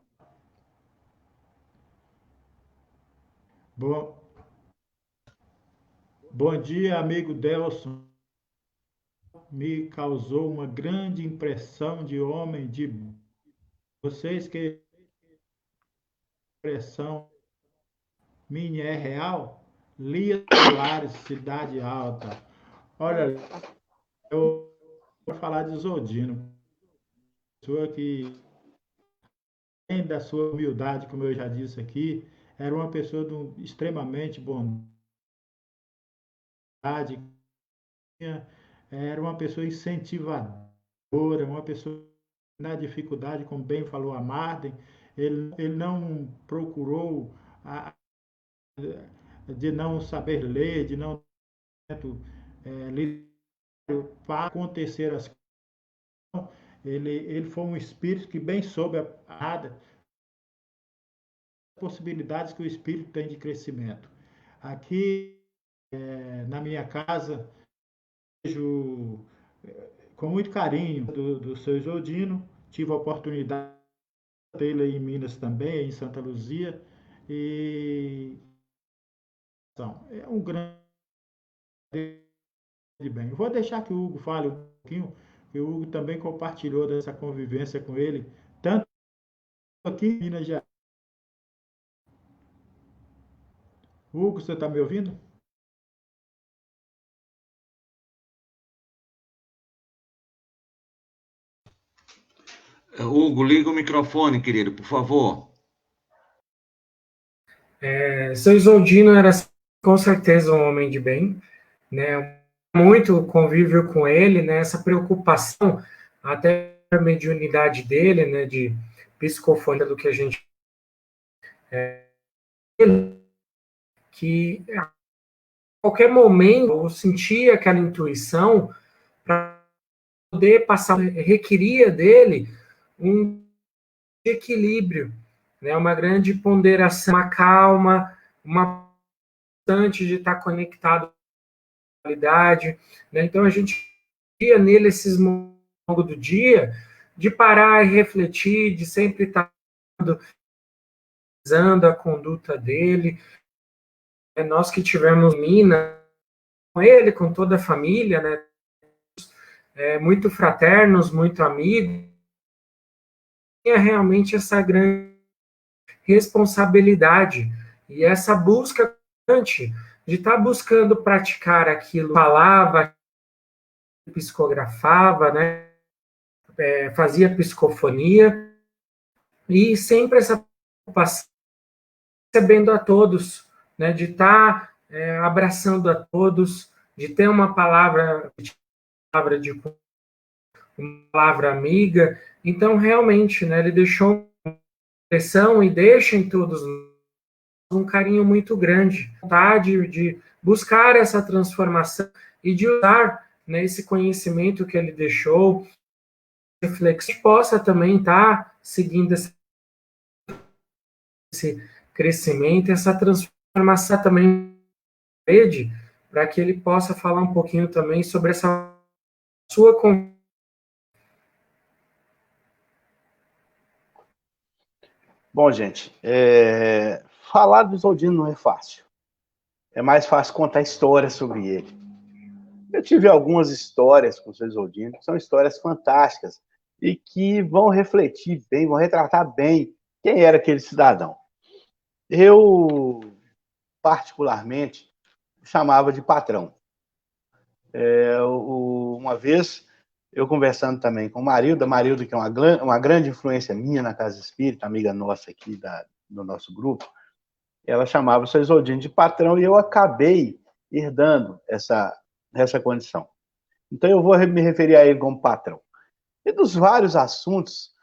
[SPEAKER 2] Bom, bom dia, amigo Delson. Me causou uma grande impressão de homem de vocês que a impressão minha é real. Lia Soares, Cidade Alta. Olha, eu vou falar de Isoldino, pessoa que, além da sua humildade, como eu já disse aqui, era uma pessoa extremamente bondade, era uma pessoa incentivadora, uma pessoa na dificuldade, como bem falou a Marden, ele não procurou de não saber ler, de não ler para acontecer as coisas. Ele foi um espírito que bem soube as possibilidades que o espírito tem de crescimento. Aqui, na minha casa, vejo com muito carinho do seu Isodino, tive a oportunidade dele aí em Minas também, em Santa Luzia, e é um grande bem. Eu vou deixar que o Hugo fale um pouquinho, que o Hugo também compartilhou dessa convivência com ele, tanto aqui em Minas Gerais. Hugo, você está me ouvindo?
[SPEAKER 1] Hugo, liga o microfone, querido, por favor.
[SPEAKER 3] Seu Isoldino era, com certeza, um homem de bem, né? Muito convívio com ele, né? Essa preocupação, até a mediunidade dele, né? De psicofonia do que a gente... que a qualquer momento eu sentia aquela intuição para poder passar, requeria dele um equilíbrio, né? Uma grande ponderação, uma calma, uma constante de estar conectado à realidade, né? Então a gente via nele esses momentos ao longo do dia de parar e refletir, de sempre estar analisando a conduta dele. Nós que tivemos Minas com ele, com toda a família, né? Muito fraternos, muito amigos, tinha realmente essa grande responsabilidade e essa busca constante de estar buscando praticar aquilo, falava, psicografava, né? Fazia psicofonia e sempre essa preocupação recebendo a todos, né? De estar abraçando a todos, de ter uma palavra de uma palavra amiga. Então, realmente, né? Ele deixou uma impressão e deixa em todos um carinho muito grande, vontade de buscar essa transformação e de usar, né, esse conhecimento que ele deixou, reflexão, possa também estar seguindo esse crescimento, essa transformação também rede, para que ele possa falar um pouquinho também sobre essa sua...
[SPEAKER 4] Bom, gente, falar do Isoldino não é fácil. É mais fácil contar histórias sobre ele. Eu tive algumas histórias com o seu Isoldino, que são histórias fantásticas e que vão refletir bem, vão retratar bem quem era aquele cidadão. Eu, particularmente, chamava de patrão. Uma vez, eu conversando também com Marilda, que é uma grande influência minha na Casa Espírita, amiga nossa aqui do nosso grupo, ela chamava o seu Isoldino de patrão e eu acabei herdando essa condição. Então, eu vou me referir a ele como patrão. E dos vários assuntos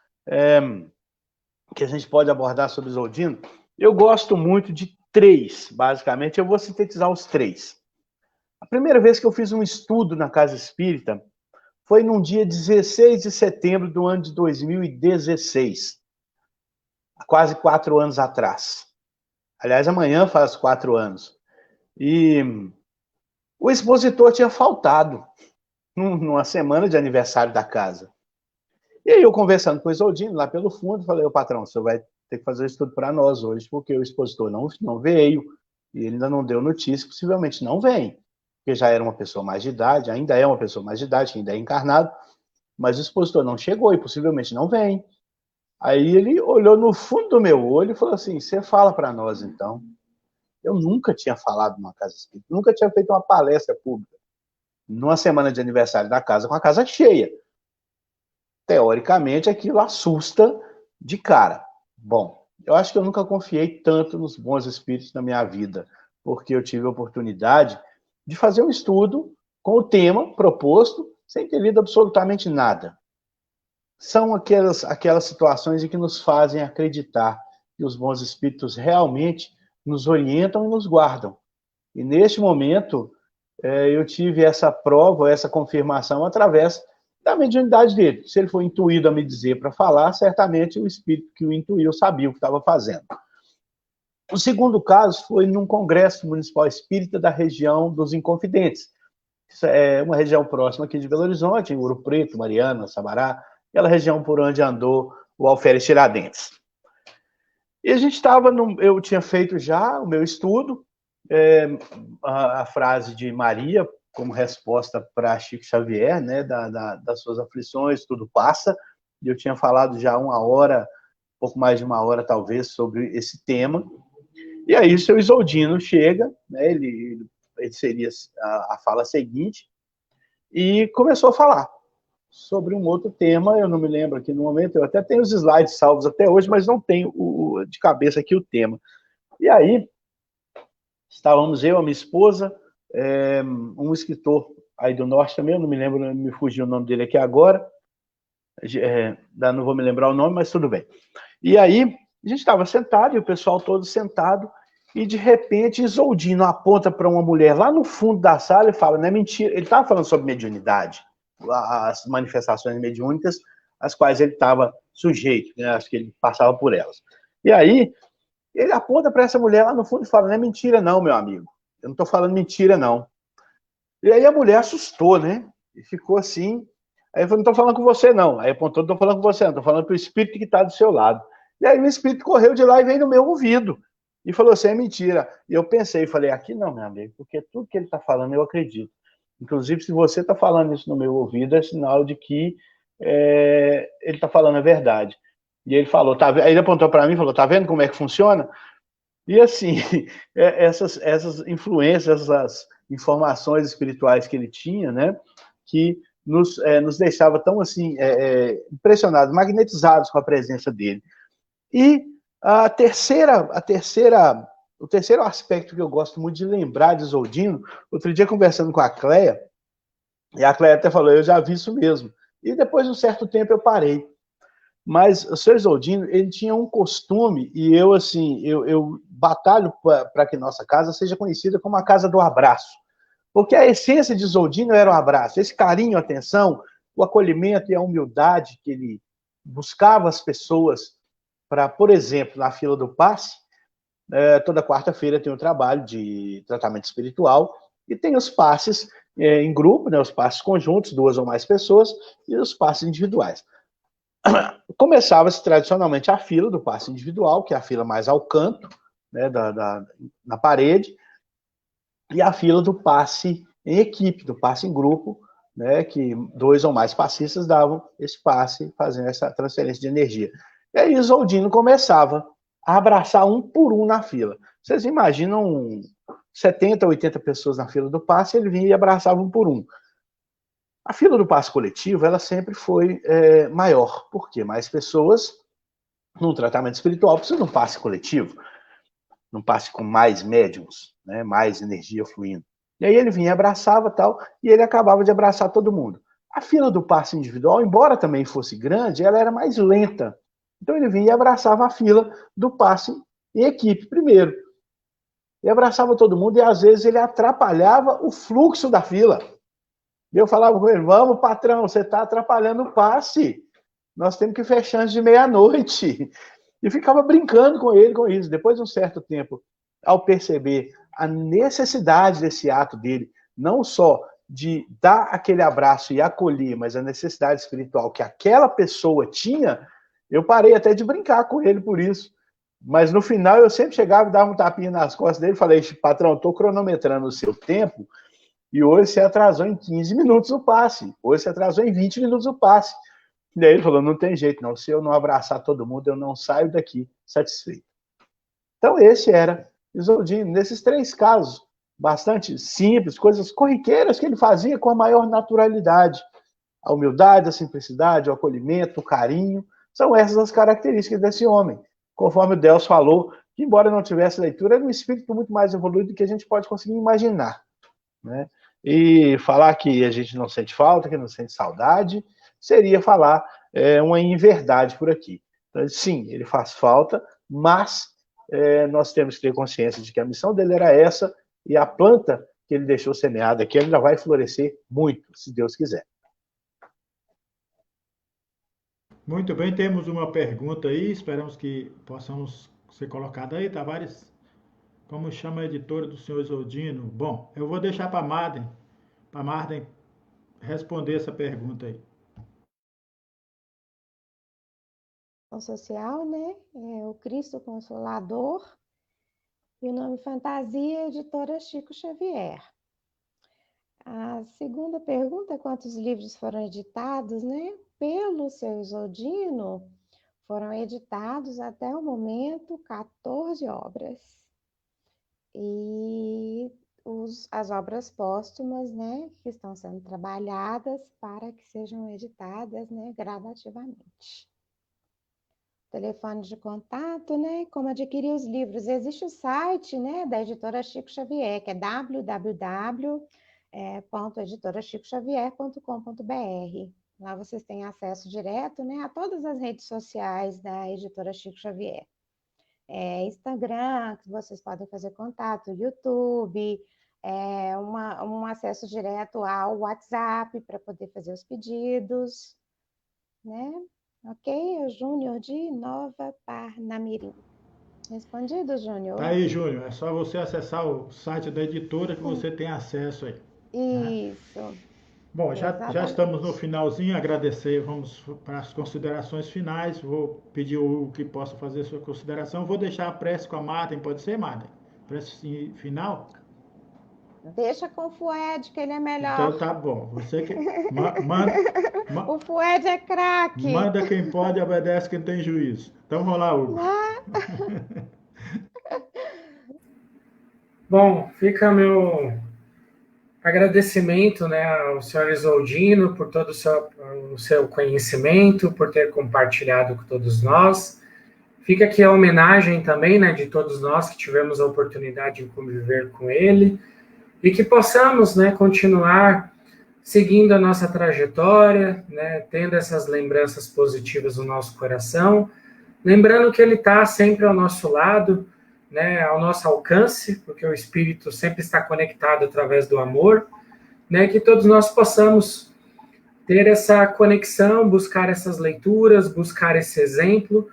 [SPEAKER 4] que a gente pode abordar sobre o Isoldino, eu gosto muito de 3, basicamente. Eu vou sintetizar os 3. A primeira vez que eu fiz um estudo na Casa Espírita foi num dia 16 de setembro do ano de 2016, há quase 4 anos atrás. Aliás, amanhã faz 4 anos. E o expositor tinha faltado numa semana de aniversário da casa. E aí eu conversando com o Isoldino, lá pelo fundo, falei, ô patrão, você vai ter que fazer estudo para nós hoje, porque o expositor não veio, e ele ainda não deu notícia, possivelmente não vem, porque já era uma pessoa mais de idade, ainda é uma pessoa mais de idade, ainda é encarnado, mas o expositor não chegou e possivelmente não vem. Aí ele olhou no fundo do meu olho e falou assim, você fala para nós então. Eu nunca tinha falado numa casa espírita, nunca tinha feito uma palestra pública numa semana de aniversário da casa com a casa cheia. Teoricamente, aquilo assusta de cara. Bom, eu acho que eu nunca confiei tanto nos bons espíritos na minha vida, porque eu tive a oportunidade de fazer um estudo com o tema proposto, sem ter lido absolutamente nada.
[SPEAKER 6] são aquelas situações em que nos fazem acreditar que os bons espíritos realmente nos orientam e nos guardam. E neste momento, eu tive essa prova, essa confirmação através da mediunidade dele. Se ele foi intuído a me dizer para falar, certamente o espírito que o intuiu sabia o que estava fazendo. O segundo caso foi num congresso municipal espírita da região dos Inconfidentes. Isso é uma região próxima aqui de Belo Horizonte, em Ouro Preto, Mariana, Sabará, aquela região por onde andou o Alferes Tiradentes. E a gente estava, eu tinha feito já o meu estudo, a frase de Maria, como resposta para Chico Xavier, né, das suas aflições, tudo passa, e eu tinha falado já pouco mais de uma hora talvez, sobre esse tema. E aí o seu Isoldino chega, né, ele seria a fala seguinte, e começou a falar sobre um outro tema, eu não me lembro aqui no momento, eu até tenho os slides salvos até hoje, mas não tenho de cabeça aqui o tema. E aí, estávamos eu, a minha esposa, um escritor aí do norte também, eu não me lembro, me fugiu o nome dele aqui agora, não vou me lembrar o nome, mas tudo bem. E aí, a gente estava sentado, e o pessoal todo sentado, e de repente Isoldino aponta para uma mulher lá no fundo da sala e fala, não é mentira, ele estava falando sobre mediunidade, as manifestações mediúnicas às quais ele estava sujeito, né, acho que ele passava por elas. E aí, ele aponta para essa mulher lá no fundo e fala, não é mentira não, meu amigo, eu não estou falando mentira não. E aí a mulher assustou, né, e ficou assim, aí ele falou, não estou falando com você não, aí apontou, não estou falando com você não, estou falando para o espírito que está do seu lado. E aí o espírito correu de lá e veio no meu ouvido, e falou assim, é mentira. E eu pensei, falei, aqui não, meu amigo, porque tudo que ele está falando eu acredito. Inclusive, se você está falando isso no meu ouvido, é sinal de que ele está falando a verdade. E ele falou, aí ele apontou para mim e falou, tá vendo como é que funciona? E assim, essas influências, essas informações espirituais que ele tinha, né, que nos deixava tão assim, impressionados, magnetizados com a presença dele. E o terceiro aspecto que eu gosto muito de lembrar de Isoldino, outro dia conversando com a Cleia, e a Cleia até falou, eu já vi isso mesmo. E depois de um certo tempo eu parei. Mas o seu Isoldino, ele tinha um costume, e eu batalho para que nossa casa seja conhecida como a casa do abraço. Porque a essência de Isoldino era o abraço, esse carinho, a atenção, o acolhimento e a humildade que ele buscava as pessoas para, por exemplo, na fila do passe, toda quarta-feira tem um trabalho de tratamento espiritual e tem os passes em grupo, né, os passes conjuntos, 2 ou mais pessoas, e os passes individuais. Começava-se tradicionalmente a fila do passe individual, que é a fila mais ao canto, né, na parede, e a fila do passe em equipe, do passe em grupo, né, que 2 ou mais passistas davam esse passe, fazendo essa transferência de energia. E aí Isoldino começava a abraçar um por um na fila. Vocês imaginam 70, 80 pessoas na fila do passe, ele vinha e abraçava um por um. A fila do passe coletivo, ela sempre foi maior. Por quê? Mais pessoas num tratamento espiritual precisam de um passe coletivo, num passe com mais médiums, né, mais energia fluindo. E aí ele vinha, abraçava tal, e ele acabava de abraçar todo mundo. A fila do passe individual, embora também fosse grande, ela era mais lenta. Então ele vinha e abraçava a fila do passe em equipe primeiro. E abraçava todo mundo, e às vezes ele atrapalhava o fluxo da fila. E eu falava com ele, vamos, patrão, você está atrapalhando o passe. Nós temos que fechar antes de meia-noite. E ficava brincando com ele com isso. Depois de um certo tempo, ao perceber a necessidade desse ato dele, não só de dar aquele abraço e acolher, mas a necessidade espiritual que aquela pessoa tinha, eu parei até de brincar com ele por isso. Mas no final eu sempre chegava e dava um tapinha nas costas dele e falei, patrão, estou cronometrando o seu tempo e hoje você atrasou em 15 minutos o passe, hoje você atrasou em 20 minutos o passe. E aí ele falou, não tem jeito não, se eu não abraçar todo mundo, eu não saio daqui satisfeito. Então esse era Isoldino, nesses 3 casos, bastante simples, coisas corriqueiras que ele fazia com a maior naturalidade. A humildade, a simplicidade, o acolhimento, o carinho, são essas as características desse homem. Conforme o Delcio falou, que embora não tivesse leitura, era um espírito muito mais evoluído do que a gente pode conseguir imaginar, né? E falar que a gente não sente falta, que não sente saudade, seria falar uma inverdade por aqui. Então, sim, ele faz falta, mas nós temos que ter consciência de que a missão dele era essa, e a planta que ele deixou semeada aqui ainda vai florescer muito, se Deus quiser.
[SPEAKER 2] Muito bem, temos uma pergunta aí, esperamos que possamos ser colocada aí, Tavares. Como chama a editora do senhor Isoldino? Bom, eu vou deixar para a Marden responder essa pergunta aí.
[SPEAKER 5] Social, né? É o Cristo Consolador. E o nome fantasia, editora Chico Xavier. A segunda pergunta, quantos livros foram editados, né? Pelo seu Isoldino, foram editados até o momento 14 obras. E as obras póstumas, né, que estão sendo trabalhadas para que sejam editadas, né, gradativamente. Telefone de contato, né, como adquirir os livros. Existe o site, né, da editora Chico Xavier, que é www.editorachicoxavier.com.br. Lá vocês têm acesso direto, né, a todas as redes sociais da editora Chico Xavier. Instagram, que vocês podem fazer contato, YouTube, um acesso direto ao WhatsApp para poder fazer os pedidos, né? Ok? O Júnior de Nova Parnamirim. Respondido, Júnior?
[SPEAKER 2] Tá aí, Júnior. É só você acessar o site da editora que você tem acesso aí.
[SPEAKER 5] Isso.
[SPEAKER 2] Bom, já
[SPEAKER 5] Exatamente.
[SPEAKER 2] estamos no finalzinho, agradecer, vamos para as considerações finais, vou pedir o Hugo que possa fazer sua consideração, vou deixar a prece com a Marta, pode ser, Marta? Prece final?
[SPEAKER 5] Deixa com o Fued, que ele é melhor.
[SPEAKER 2] Então tá bom, você que...
[SPEAKER 5] O Fued é craque.
[SPEAKER 2] Manda quem pode, obedece quem tem juízo. Então vamos lá, Hugo.
[SPEAKER 3] Bom, fica meu agradecimento, né, ao senhor Isoldino por todo o seu conhecimento, por ter compartilhado com todos nós. Fica aqui a homenagem também, né, de todos nós que tivemos a oportunidade de conviver com ele e que possamos, né, continuar seguindo a nossa trajetória, né, tendo essas lembranças positivas no nosso coração, lembrando que ele está sempre ao nosso lado, né, ao nosso alcance, porque o Espírito sempre está conectado através do amor, né, que todos nós possamos ter essa conexão, buscar essas leituras, buscar esse exemplo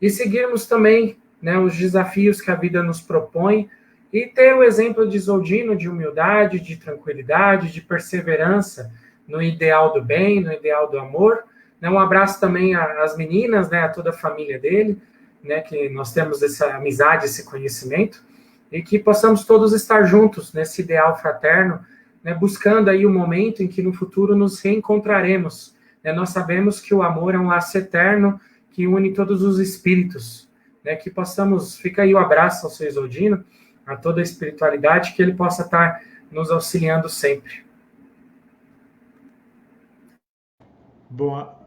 [SPEAKER 3] e seguirmos também, né, os desafios que a vida nos propõe e ter o exemplo de Isoldino de humildade, de tranquilidade, de perseverança no ideal do bem, no ideal do amor. Né, um abraço também às meninas, né, a toda a família dele, né, que nós temos essa amizade, esse conhecimento, e que possamos todos estar juntos nesse ideal fraterno, né, buscando aí o momento em que no futuro nos reencontraremos. Né, nós sabemos que o amor é um laço eterno que une todos os espíritos, né, que possamos, fica aí o abraço ao seu Isoldino, a toda a espiritualidade, que ele possa estar nos auxiliando sempre.
[SPEAKER 2] Bom,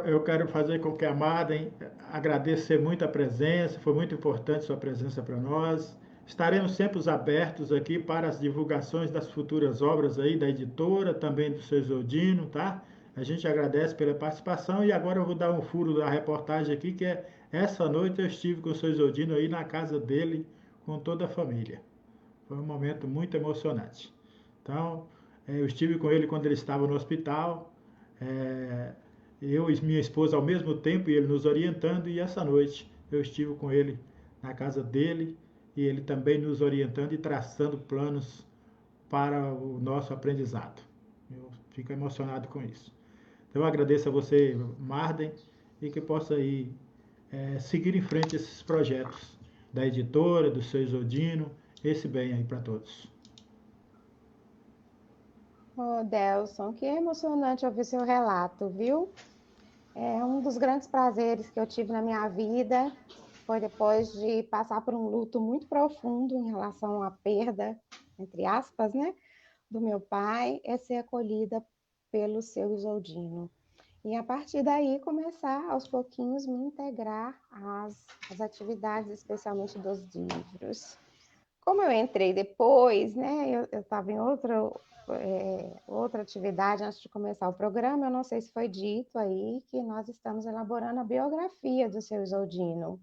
[SPEAKER 2] eu quero fazer com que a Marden agradecer muito a presença, foi muito importante sua presença para nós. Estaremos sempre abertos aqui para as divulgações das futuras obras aí da editora, também do seu Isoldino, tá? A gente agradece pela participação e agora eu vou dar um furo da reportagem aqui, que é essa noite eu estive com o seu Isoldino aí na casa dele, com toda a família. Foi um momento muito emocionante. Então, eu estive com ele quando ele estava no hospital, eu e minha esposa ao mesmo tempo, e ele nos orientando, e essa noite eu estive com ele na casa dele, e ele também nos orientando e traçando planos para o nosso aprendizado. Eu fico emocionado com isso. Então, eu agradeço a você, Marden, e que possa aí seguir em frente esses projetos da editora, do seu Isoldino, esse bem aí para todos.
[SPEAKER 5] Delson, que emocionante ouvir seu relato, viu? É um dos grandes prazeres que eu tive na minha vida, foi depois de passar por um luto muito profundo em relação à perda, entre aspas, né, do meu pai, é ser acolhida pelo seu Isoldino. E a partir daí começar aos pouquinhos me integrar às atividades, especialmente dos livros. como eu entrei depois, né, eu estava em outra atividade antes de começar o programa, eu não sei se foi dito aí que nós estamos elaborando a biografia do seu Isoldino.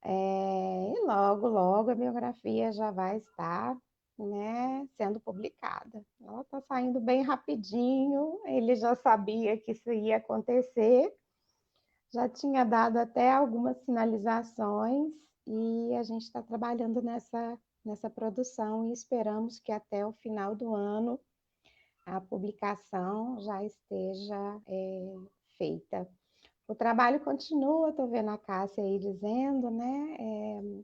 [SPEAKER 5] E logo, logo a biografia já vai estar, né, sendo publicada. Ela está saindo bem rapidinho, ele já sabia que isso ia acontecer, já tinha dado até algumas sinalizações e a gente está trabalhando nessa produção e esperamos que até o final do ano a publicação já esteja feita. O trabalho continua, estou vendo a Cássia aí dizendo, né?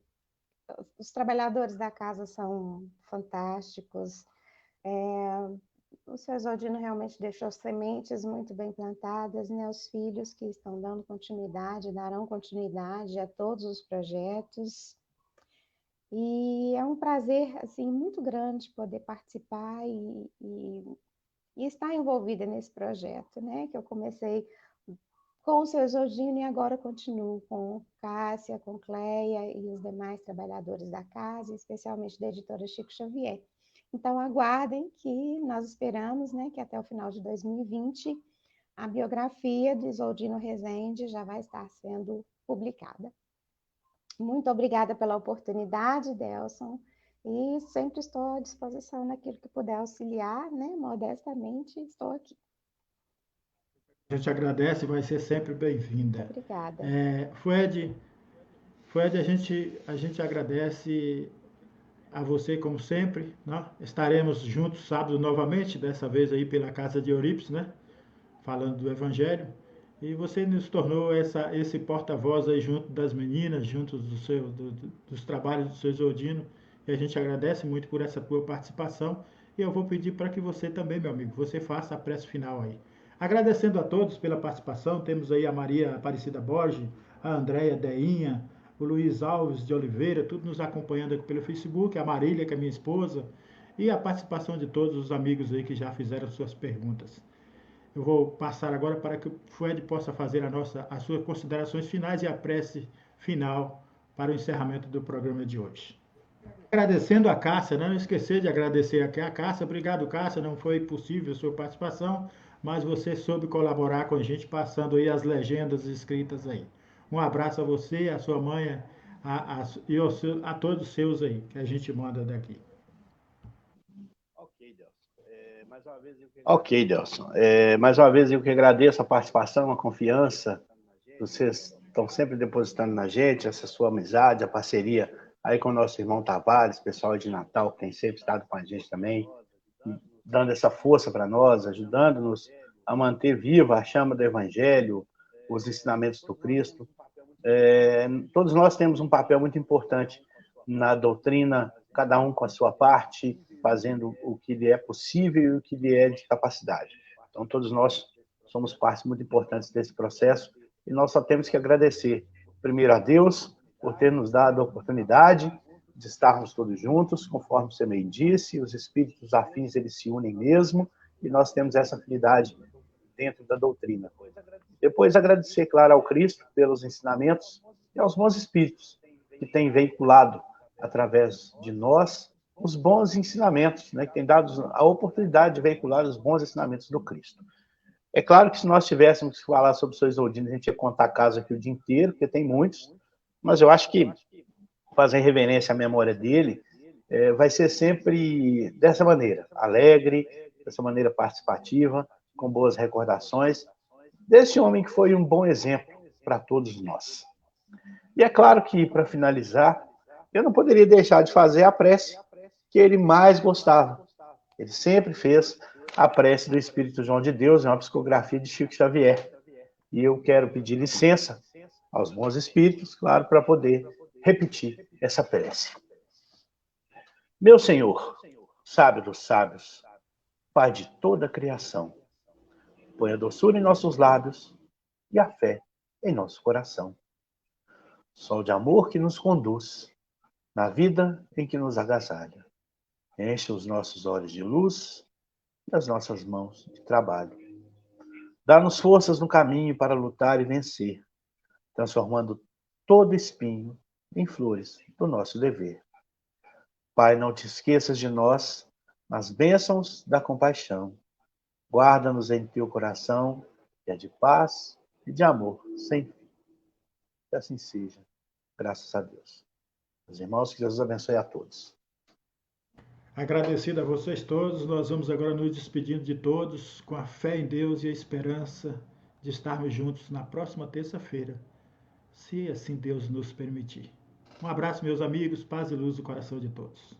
[SPEAKER 5] Os trabalhadores da casa são fantásticos. O seu Isoldino realmente deixou sementes muito bem plantadas, né? Os filhos que estão dando continuidade, darão continuidade a todos os projetos. E é um prazer, assim, muito grande poder participar e estar envolvida nesse projeto, né? Que eu comecei com o seu Isoldino e agora continuo com Cássia, com Cleia e os demais trabalhadores da casa, especialmente da editora Chico Xavier. Então, aguardem que nós esperamos, né, que até o final de 2020 a biografia do Isoldino Rezende já vai estar sendo publicada. Muito obrigada pela oportunidade, Delson, e sempre estou à disposição naquilo que puder auxiliar, né, modestamente estou aqui.
[SPEAKER 2] A gente agradece e vai ser sempre bem-vinda.
[SPEAKER 5] Obrigada.
[SPEAKER 2] Fued, a gente agradece a você, como sempre, né? Estaremos juntos sábado novamente, dessa vez aí pela Casa de Eurípides, né? Falando do Evangelho. E você nos tornou esse porta-voz aí junto das meninas, junto dos trabalhos do seu Isoldino. E a gente agradece muito por essa tua participação. E eu vou pedir para que você também, meu amigo, você faça a prece final aí. Agradecendo a todos pela participação, temos aí a Maria Aparecida Borges, a Andréia Deinha, o Luiz Alves de Oliveira, tudo nos acompanhando aqui pelo Facebook, a Marília, que é minha esposa, e a participação de todos os amigos aí que já fizeram suas perguntas. Eu vou passar agora para que o Fued possa fazer as suas considerações finais e a prece final para o encerramento do programa de hoje. Agradecendo a Cássia, não esquecer de agradecer aqui a Cássia. Obrigado, Cássia, não foi possível a sua participação, mas você soube colaborar com a gente, passando aí as legendas escritas aí. Um abraço a você, a sua mãe e a todos os seus aí, que a gente manda daqui.
[SPEAKER 6] Ok, Delson. Mais uma vez eu que agradeço a participação, a confiança. Vocês estão sempre depositando na gente, essa sua amizade, a parceria aí com o nosso irmão Tavares, pessoal de Natal, que tem sempre estado com a gente também, dando essa força para nós, ajudando-nos a manter viva a chama do Evangelho, os ensinamentos do Cristo. Todos nós temos um papel muito importante na doutrina, cada um com a sua parte, fazendo o que lhe é possível e o que lhe é de capacidade. Então, todos nós somos partes muito importantes desse processo e nós só temos que agradecer, primeiro a Deus, por ter nos dado a oportunidade de estarmos todos juntos, conforme você me disse, os espíritos afins, eles se unem mesmo, e nós temos essa afinidade dentro da doutrina. Depois, agradecer, claro, ao Cristo pelos ensinamentos e aos bons espíritos que têm veiculado, através de nós, os bons ensinamentos, né, que têm dado a oportunidade de veicular os bons ensinamentos do Cristo. É claro que se nós tivéssemos que falar sobre o seu Isoldino, a gente ia contar casos aqui o dia inteiro, porque tem muitos, mas eu acho que fazer reverência à memória dele vai ser sempre dessa maneira, alegre, dessa maneira participativa, com boas recordações, desse homem que foi um bom exemplo para todos nós. E é claro que, para finalizar, eu não poderia deixar de fazer a prece que ele mais gostava. Ele sempre fez a prece do Espírito João de Deus, uma psicografia de Chico Xavier. E eu quero pedir licença aos bons espíritos, claro, para poder repetir essa prece. Meu Senhor, sábio dos sábios, Pai de toda a criação, põe a doçura em nossos lábios e a fé em nosso coração. Sol de amor que nos conduz na vida em que nos agasalha. Enche os nossos olhos de luz e as nossas mãos de trabalho. Dá-nos forças no caminho para lutar e vencer, transformando todo espinho em flores do nosso dever. Pai, não te esqueças de nós nas bênçãos da compaixão. Guarda-nos em teu coração, que é de paz e de amor, sem fim. Que assim seja, graças a Deus. Meus irmãos, que Jesus abençoe a todos.
[SPEAKER 2] Agradecido a vocês todos, nós vamos agora nos despedindo de todos com a fé em Deus e a esperança de estarmos juntos na próxima terça-feira, se assim Deus nos permitir. Um abraço, meus amigos, paz e luz no coração de todos.